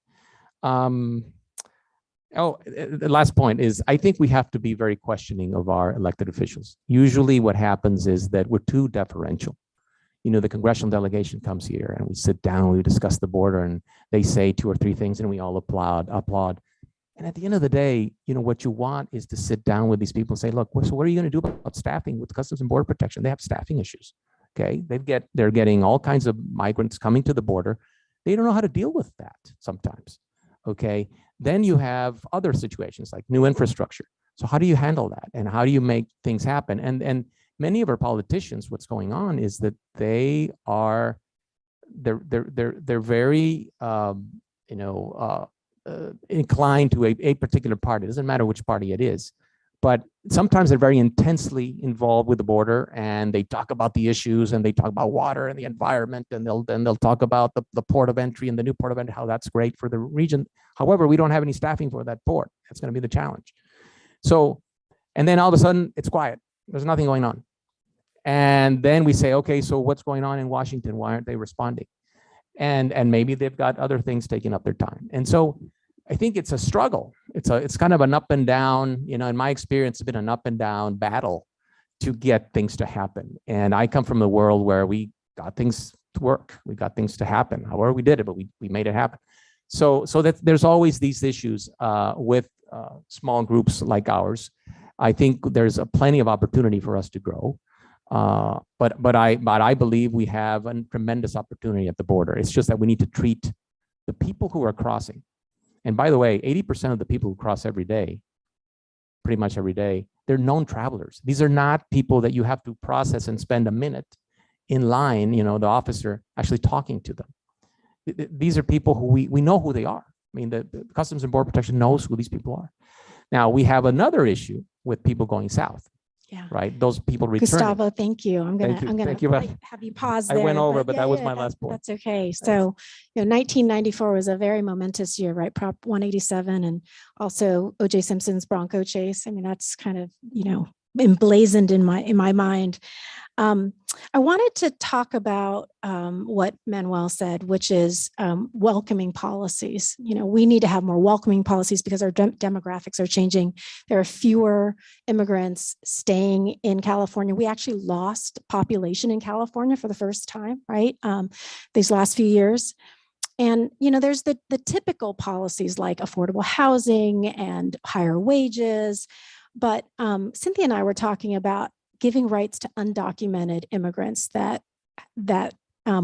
The last point is I think we have to be very questioning of our elected officials. Usually what happens is that we're too deferential. The congressional delegation comes here and we sit down, we discuss the border, and they say 2 or 3 things and we all applaud. And at the end of the day, what you want is to sit down with these people and say, look, so what are you going to do about staffing with Customs and Border Protection? They have staffing issues. Okay, they're getting all kinds of migrants coming to the border. They don't know how to deal with that sometimes. Okay, then you have other situations like new infrastructure. So how do you handle that? And how do you make things happen? And many of our politicians, what's going on is that they're very inclined to a particular party. It doesn't matter which party it is, but sometimes they're very intensely involved with the border, and they talk about the issues, and they talk about water and the environment, and they'll talk about the port of entry and the new port of entry, how that's great for the region. However, we don't have any staffing for that port. That's going to be the challenge. So, and then all of a sudden it's quiet. There's nothing going on. And then we say, okay, so what's going on in Washington? Why aren't they responding? And maybe they've got other things taking up their time. And so I think it's a struggle. It's kind of an up and down, in my experience, it's been an up and down battle to get things to happen. And I come from a world where we got things to work. We got things to happen. However, we did it, but we made it happen. So that there's always these issues with small groups like ours. I think there's plenty of opportunity for us to grow. But I believe we have a tremendous opportunity at the border. It's just that we need to treat the people who are crossing. And by the way, 80% of the people who cross every day, pretty much every day, they're known travelers. These are not people that you have to process and spend a minute in line, the officer actually talking to them. These are people who we know who they are. I mean, the Customs and Border Protection knows who these people are. Now, we have another issue with people going south. Yeah. Right. Those people returning. Gustavo, thank you. I'm gonna have you pause there. I went over, but that was my last point. That's okay. So, 1994 was a very momentous year, right? Prop 187, and also O.J. Simpson's Bronco chase. I mean, that's kind of emblazoned in my mind. I wanted to talk about what Manuel said, which is welcoming policies. We need to have more welcoming policies because our demographics are changing. There are fewer immigrants staying in California. We actually lost population in California for the first time, right? These last few years. And, there's the typical policies like affordable housing and higher wages. But Cynthia and I were talking about giving rights to undocumented immigrants that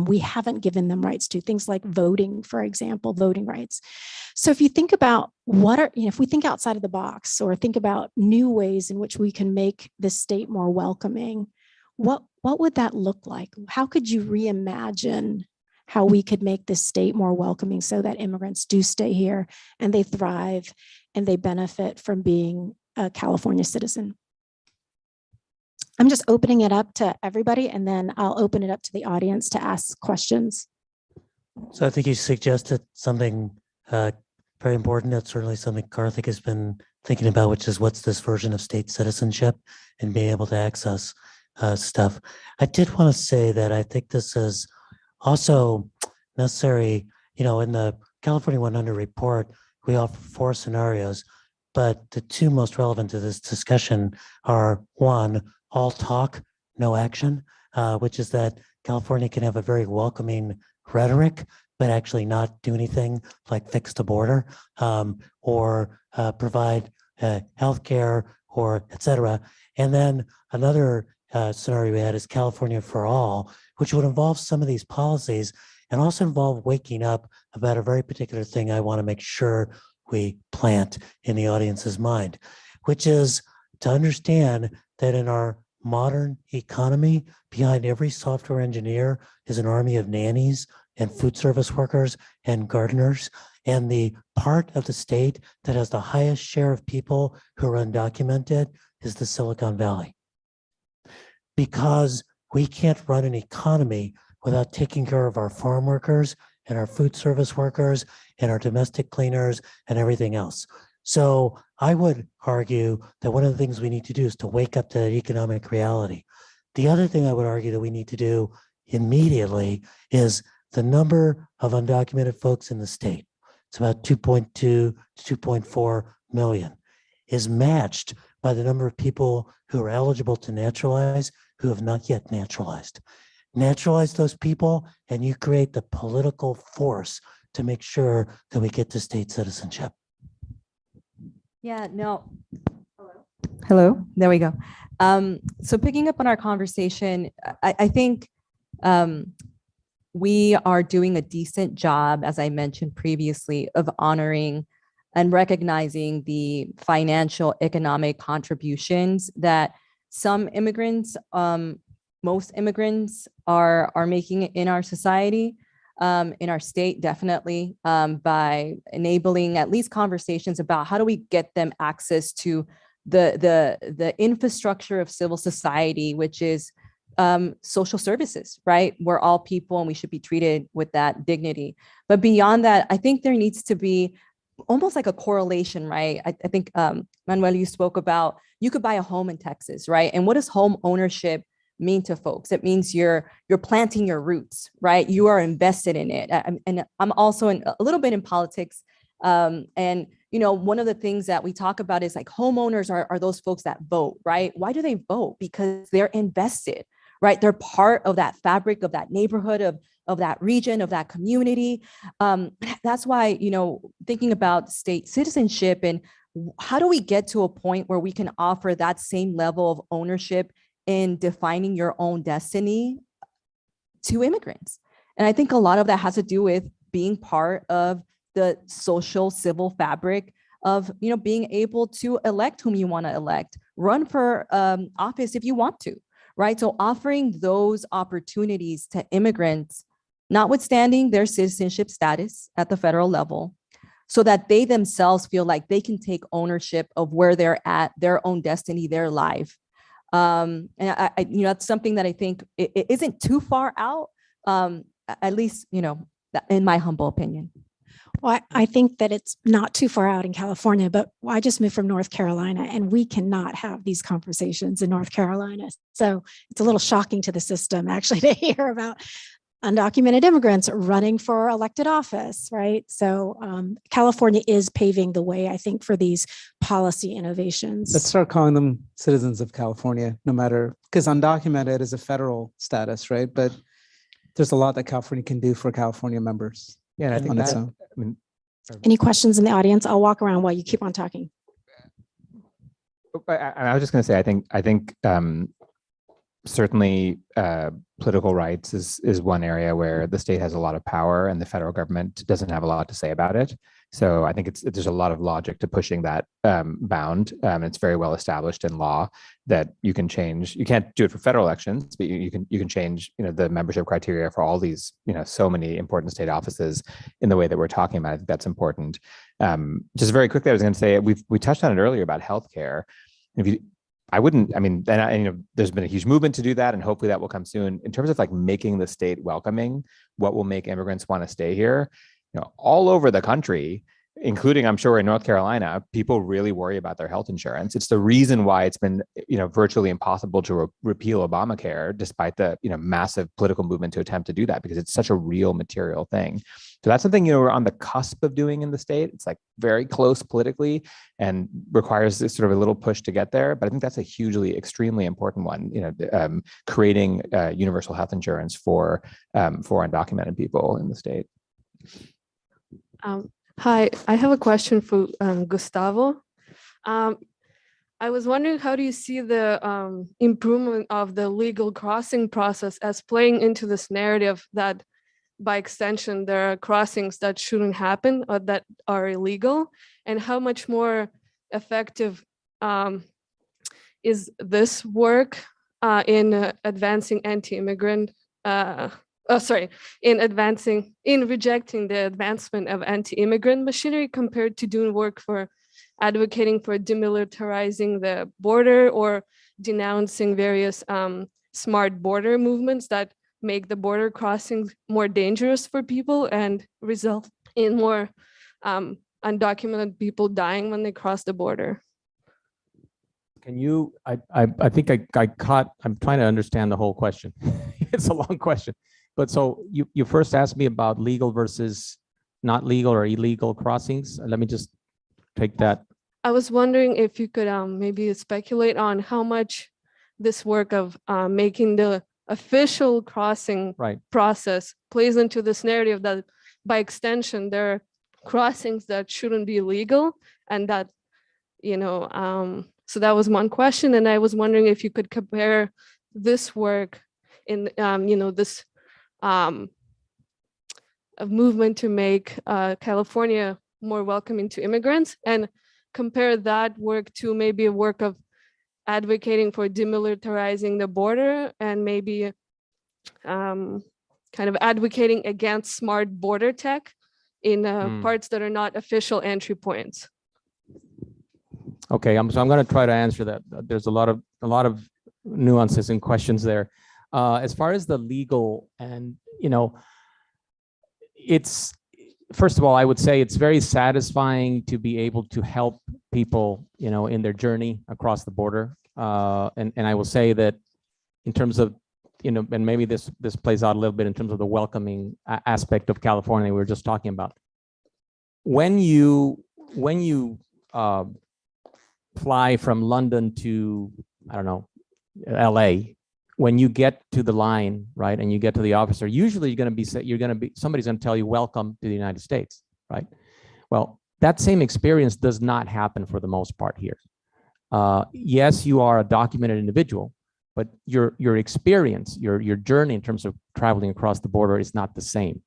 we haven't given them rights to, things like voting, for example, voting rights. So if you think about if we think outside of the box or think about new ways in which we can make this state more welcoming, what would that look like? How could you reimagine how we could make this state more welcoming so that immigrants do stay here and they thrive and they benefit from being a California citizen? I'm just opening it up to everybody, and then I'll open it up to the audience to ask questions. So I think you suggested something very important. That's certainly something Karthik has been thinking about, which is what's this version of state citizenship and being able to access stuff. I did want to say that I think this is also necessary. In the California 100 report, we offer 4 scenarios, but the 2 most relevant to this discussion are 1, all talk, no action, which is that California can have a very welcoming rhetoric, but actually not do anything like fix the border or provide healthcare or et cetera. And then another scenario we had is California for all, which would involve some of these policies and also involve waking up about a very particular thing I want to make sure we plant in the audience's mind, which is to understand that in our modern economy, behind every software engineer is an army of nannies and food service workers and gardeners. And the part of the state that has the highest share of people who are undocumented is the Silicon Valley. Because we can't run an economy without taking care of our farm workers and our food service workers and our domestic cleaners and everything else. So I would argue that one of the things we need to do is to wake up to that economic reality. The other thing I would argue that we need to do immediately is the number of undocumented folks in the state. It's about 2.2 to 2.4 million, is matched by the number of people who are eligible to naturalize who have not yet naturalized. Naturalize those people and you create the political force to make sure that we get to state citizenship. Yeah, no. Hello, there we go. So picking up on our conversation, I think we are doing a decent job, as I mentioned previously, of honoring and recognizing the financial economic contributions that some immigrants, most immigrants are making in our society, in our state, definitely, by enabling at least conversations about how do we get them access to the infrastructure of civil society, which is social services, right? We're all people and we should be treated with that dignity. But beyond that, I think there needs to be almost like a correlation, right? I think, Manuel, you spoke about, you could buy a home in Texas, right? And what does home ownership mean to folks? It means you're planting your roots, right? You are invested in it. And I'm also a little bit in politics. And, you know, one of the things that we talk about is like homeowners are those folks that vote, right? Why do they vote? Because they're invested, right? They're part of that fabric of that neighborhood, of that region, of that community. That's why, you know, thinking about state citizenship and how do we get to a point where we can offer that same level of ownership in defining your own destiny to immigrants? And I think a lot of that has to do with being part of the social civil fabric of, you know, being able to elect whom you want to elect, run for office if you want to, right? So offering those opportunities to immigrants, notwithstanding their citizenship status at the federal level, so that they themselves feel like they can take ownership of where they're at, their own destiny, their life. And I you know, that's something that I think it isn't too far out, at least, you know, in my humble opinion. Well, I think that it's not too far out in California, but I just moved from North Carolina and we cannot have these conversations in North Carolina. So it's a little shocking to the system actually to hear about undocumented immigrants running for elected office, right? So California is paving the way, I think, for these policy innovations. Let's start calling them citizens of California, no matter, because undocumented is a federal status, right? But there's a lot that California can do for California members. Yeah, and I think on its that, own. I mean, Any questions in the audience? I'll walk around while you keep on talking. I was just going to say, I think certainly political rights is one area where the state has a lot of power and the federal government doesn't have a lot to say about it. So I think there's a lot of logic to pushing that bound. It's very well established in law that you can change. You can't do it for federal elections, but you can change, you know, the membership criteria for all these, you know, so many important state offices in the way that we're talking about. I think that's important. Just very quickly, I was going to say we touched on it earlier about healthcare. There's been a huge movement to do that, and hopefully that will come soon. In terms of like making the state welcoming, what will make immigrants want to stay here? You know, all over the country, including, I'm sure, in North Carolina, people really worry about their health insurance. It's the reason why it's been, you know, virtually impossible to repeal Obamacare, despite the, you know, massive political movement to attempt to do that, because it's such a real material thing. So that's something, you know, we're on the cusp of doing in the state. It's like very close politically and requires this sort of a little push to get there. But I think that's a hugely, extremely important one, you know, creating universal health insurance for undocumented people in the state. Hi, I have a question for Gustavo. I was wondering, how do you see the improvement of the legal crossing process as playing into this narrative that by extension, there are crossings that shouldn't happen or that are illegal? And how much more effective is this work in advancing anti-immigrant in rejecting the advancement of anti-immigrant machinery compared to doing work for advocating for demilitarizing the border or denouncing various smart border movements that make the border crossings more dangerous for people and result in more undocumented people dying when they cross the border? Can you, I think I caught, I'm trying to understand the whole question. It's a long question. But so you first asked me about legal versus not legal or illegal crossings. Let me just take that. I was wondering if you could maybe speculate on how much this work of making the official crossing process plays into this narrative that by extension, there are crossings that shouldn't be legal, and that, you know, so that was one question. And I was wondering if you could compare this work in, you know, this a movement to make California more welcoming to immigrants, and compare that work to maybe a work of advocating for demilitarizing the border and maybe kind of advocating against smart border tech in parts that are not official entry points. Okay, so I'm going to try to answer that. There's a lot of nuances and questions there. As far as the legal, and it's, first of all, I would say it's very satisfying to be able to help people, in their journey across the border. And I will say that in terms of, and maybe this plays out a little bit in terms of the welcoming aspect of California we were just talking about. When you fly from London to, I don't know, LA, when you get to the line, right, and you get to the officer, usually somebody's going to tell you, welcome to the United States, right? Well, that same experience does not happen for the most part here. Yes, you are a documented individual, but your experience, your journey in terms of traveling across the border is not the same.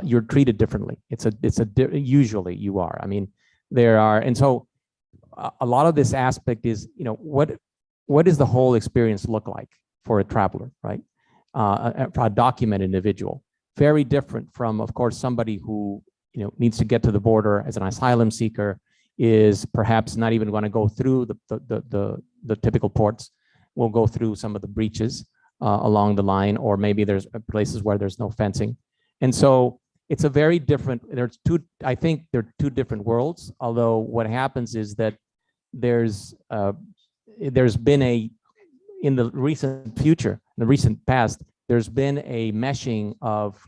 You're treated differently. Usually you are. I mean, there are, and so a lot of this aspect is, what does the whole experience look like for a traveler, right? For a documented individual, very different from, of course, somebody who needs to get to the border as an asylum seeker, is perhaps not even going to go through the typical ports, will go through some of the breaches along the line, or maybe there's places where there's no fencing. And so it's a very different, I think there are two different worlds, although what happens is that there's been in the recent future, in the recent past, there's been a meshing of,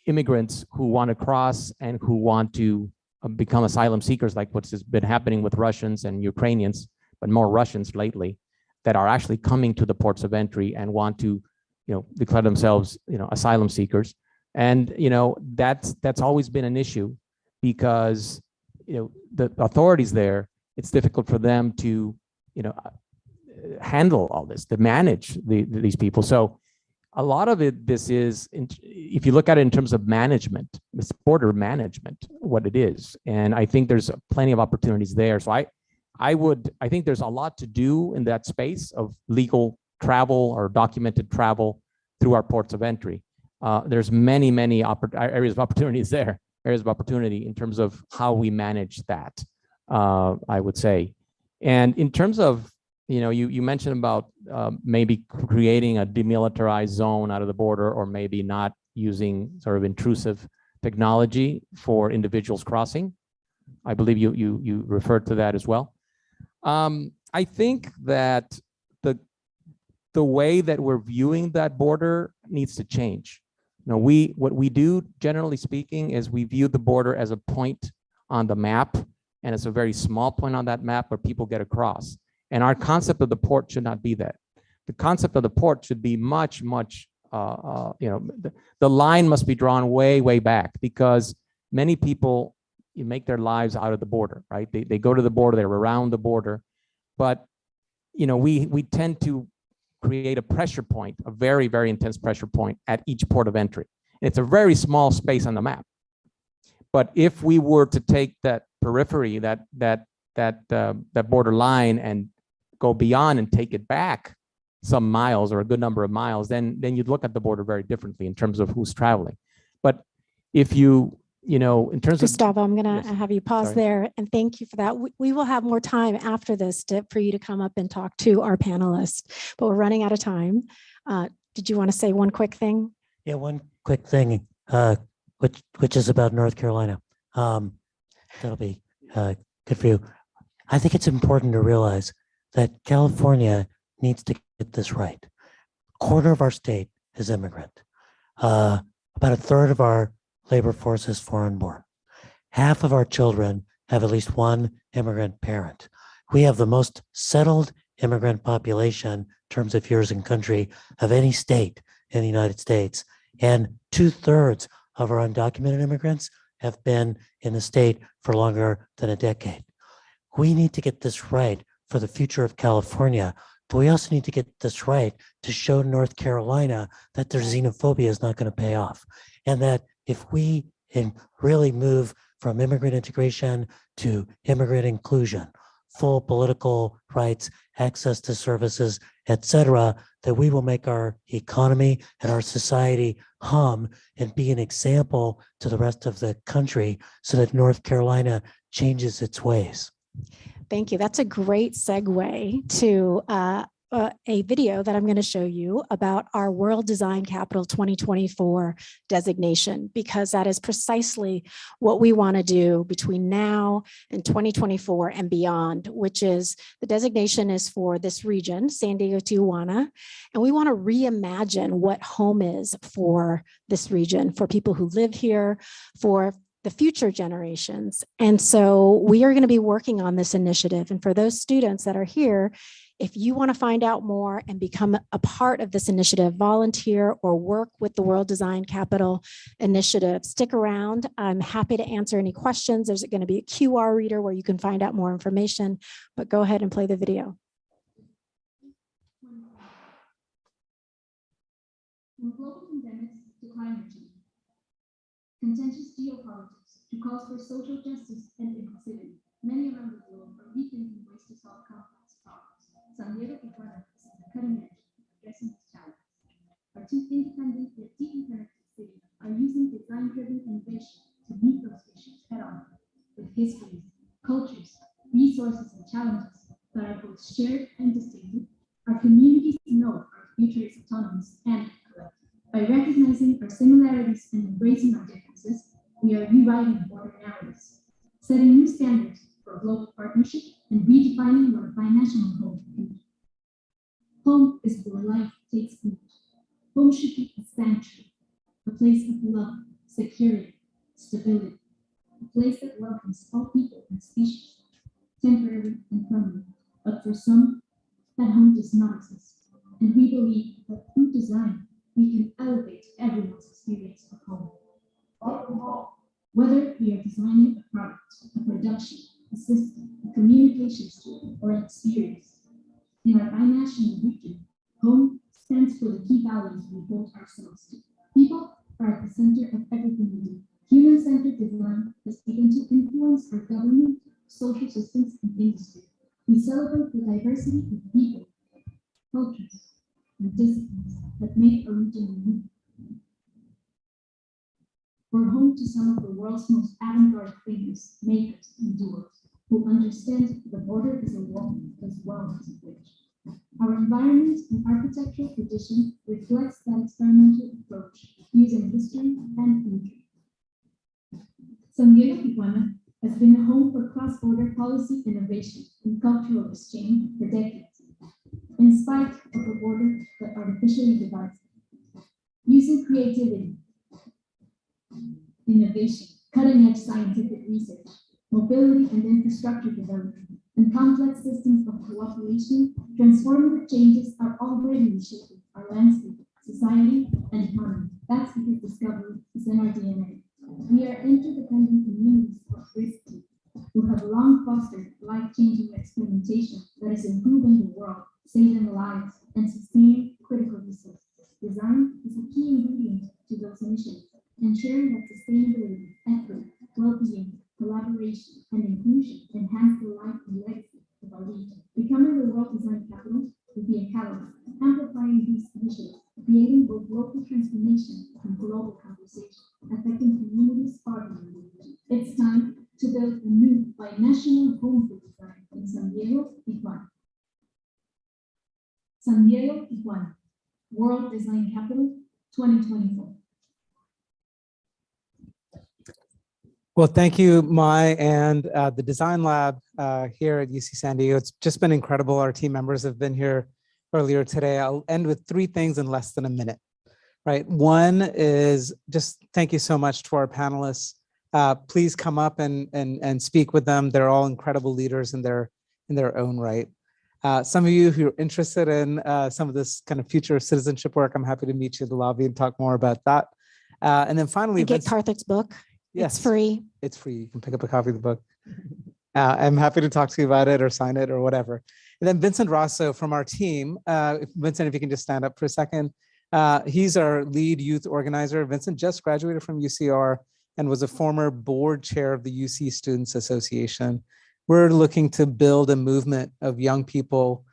immigrants who want to cross and who want to become asylum seekers, like what's been happening with Russians and Ukrainians, but more Russians lately, that are actually coming to the ports of entry and want to, declare themselves, asylum seekers. And, that's always been an issue because, the authorities there, it's difficult for them to, handle all this, to manage these people. So a lot of it, this is, if you look at it in terms of management, it's border management, what it is. And I think there's plenty of opportunities there. So I think there's a lot to do in that space of legal travel or documented travel through our ports of entry. There's many areas of opportunities there, areas of opportunity in terms of how we manage that, I would say. And in terms of, you mentioned about maybe creating a demilitarized zone out of the border, or maybe not using sort of intrusive technology for individuals crossing. I believe you referred to that as well. I think that the way that we're viewing that border needs to change. What we do, generally speaking, is we view the border as a point on the map, and it's a very small point on that map where people get across. And our concept of the port should not be that. The concept of the port should be much, the line must be drawn way, way back, because many people, you make their lives out of the border, right? They go to the border, they're around the border, but we tend to create a pressure point, a very, very intense pressure point at each port of entry. It's a very small space on the map. But if we were to take that periphery, that border line, and go beyond and take it back some miles or a good number of miles, then you'd look at the border very differently in terms of who's traveling. But if in terms Gustavo, I'm going to Yes. have you pause Sorry. there, and thank you for that. We will have more time after this for you to come up and talk to our panelists, but we're running out of time. Did you want to say one quick thing? Yeah, one quick thing, which is about North Carolina. That'll be good for you. I think it's important to realize that California needs to get this right. A quarter of our state is immigrant. About a third of our labor force is foreign born. Half of our children have at least one immigrant parent. We have the most settled immigrant population in terms of years in country of any state in the United States. And 2/3 of our undocumented immigrants have been in the state for longer than a decade. We need to get this right for the future of California, but we also need to get this right to show North Carolina that their xenophobia is not going to pay off. And that if we and really move from immigrant integration to immigrant inclusion, full political rights, access to services, etc., that we will make our economy and our society hum and be an example to the rest of the country so that North Carolina changes its ways. Thank you. That's a great segue to a video that I'm going to show you about our World Design Capital 2024 designation, because that is precisely what we want to do between now and 2024 and beyond, which is the designation is for this region, San Diego, Tijuana, and we want to reimagine what home is for this region, for people who live here, for the future generations. And so we are going to be working on this initiative. And for those students that are here, if you want to find out more and become a part of this initiative, volunteer or work with the World Design Capital Initiative, stick around. I'm happy to answer any questions. There's going to be a QR reader where you can find out more information, but go ahead and play the video. From global pandemics to climate change, contentious geopolitics to calls for social justice and inclusivity, many around the globe are rethinking ways to solve complex problems. San Diego is at the cutting edge of addressing these challenges. Our two independent yet deeply connected cities are using design-driven innovation to meet those issues head-on, with histories, cultures, resources, and challenges that are both shared and distinctive. Our communities know our future is autonomous and collective. By recognizing our similarities and embracing our differences, we are rewriting border narratives, setting new standards for global partnership, and redefining what a binational home can be. Home is where life takes root. Home should be a sanctuary, a place of love, security, stability, a place that welcomes all people and species, temporary and permanent. But for some, that home does not exist. And we believe that through design, we can elevate everyone's experience of home. Whether we are designing a product, a production, a system, a communications tool, or an experience, in our binational region, home stands for the key values we hold ourselves to. People are at the center of everything we do. Human-centered design has begun to influence our government, social systems, and industry. We celebrate the diversity of people, cultures, and disciplines that make a region unique. We're home to some of the world's most avant-garde thinkers, makers, and doers who understand the border is a wall as well as a bridge. Our environment and architectural tradition reflects that experimental approach using history and future. San Diego, Tijuana has been a home for cross-border policy innovation and cultural exchange for decades, in spite of a border that artificially divides. Using creativity, innovation, cutting-edge scientific research, mobility and infrastructure development, and complex systems of cooperation, transformative changes are already reshaping our landscape, society, and economy. That's because discovery is in our DNA. We are interdependent communities of risk who have long fostered life-changing experimentation that is improving the world, saving lives, and sustaining critical resources. Design is a key ingredient to those initiatives, ensuring that sustainability, equity, well-being, collaboration, and inclusion enhance the life and legacy of our region. Becoming the World Design Capital will be a catalyst, amplifying these initiatives, creating both local transformation and global conversation, affecting communities far beyond the region. It's time to build a new binational home for design in San Diego, Tijuana. San Diego, Tijuana, World Design Capital 2024. Well, thank you, Mai, and the Design Lab here at UC San Diego. It's just been incredible. Our team members have been here earlier today. I'll end with 3 things in less than a minute, right? One is just thank you so much to our panelists. Please come up and speak with them. They're all incredible leaders in their own right. Some of you who are interested in some of this kind of future citizenship work, I'm happy to meet you in the lobby and talk more about that. And then finally, Get Karthik's book. Yes, it's free. It's free. You can pick up a copy of the book. I'm happy to talk to you about it or sign it or whatever. And then Vincent Rosso from our team. Vincent, if you can just stand up for a second. He's our lead youth organizer. Vincent just graduated from UCR and was a former board chair of the UC Students Association. We're looking to build a movement of young people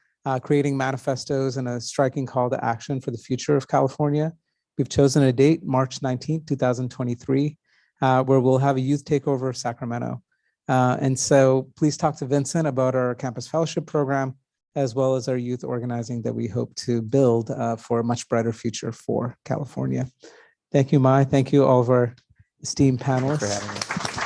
creating manifestos and a striking call to action for the future of California. We've chosen a date, March 19th, 2023, where we'll have a youth takeover of Sacramento. And so please talk to Vincent about our campus fellowship program, as well as our youth organizing that we hope to build for a much brighter future for California. Thank you, Mai. Thank you, all of our esteemed panelists. Thanks for having me.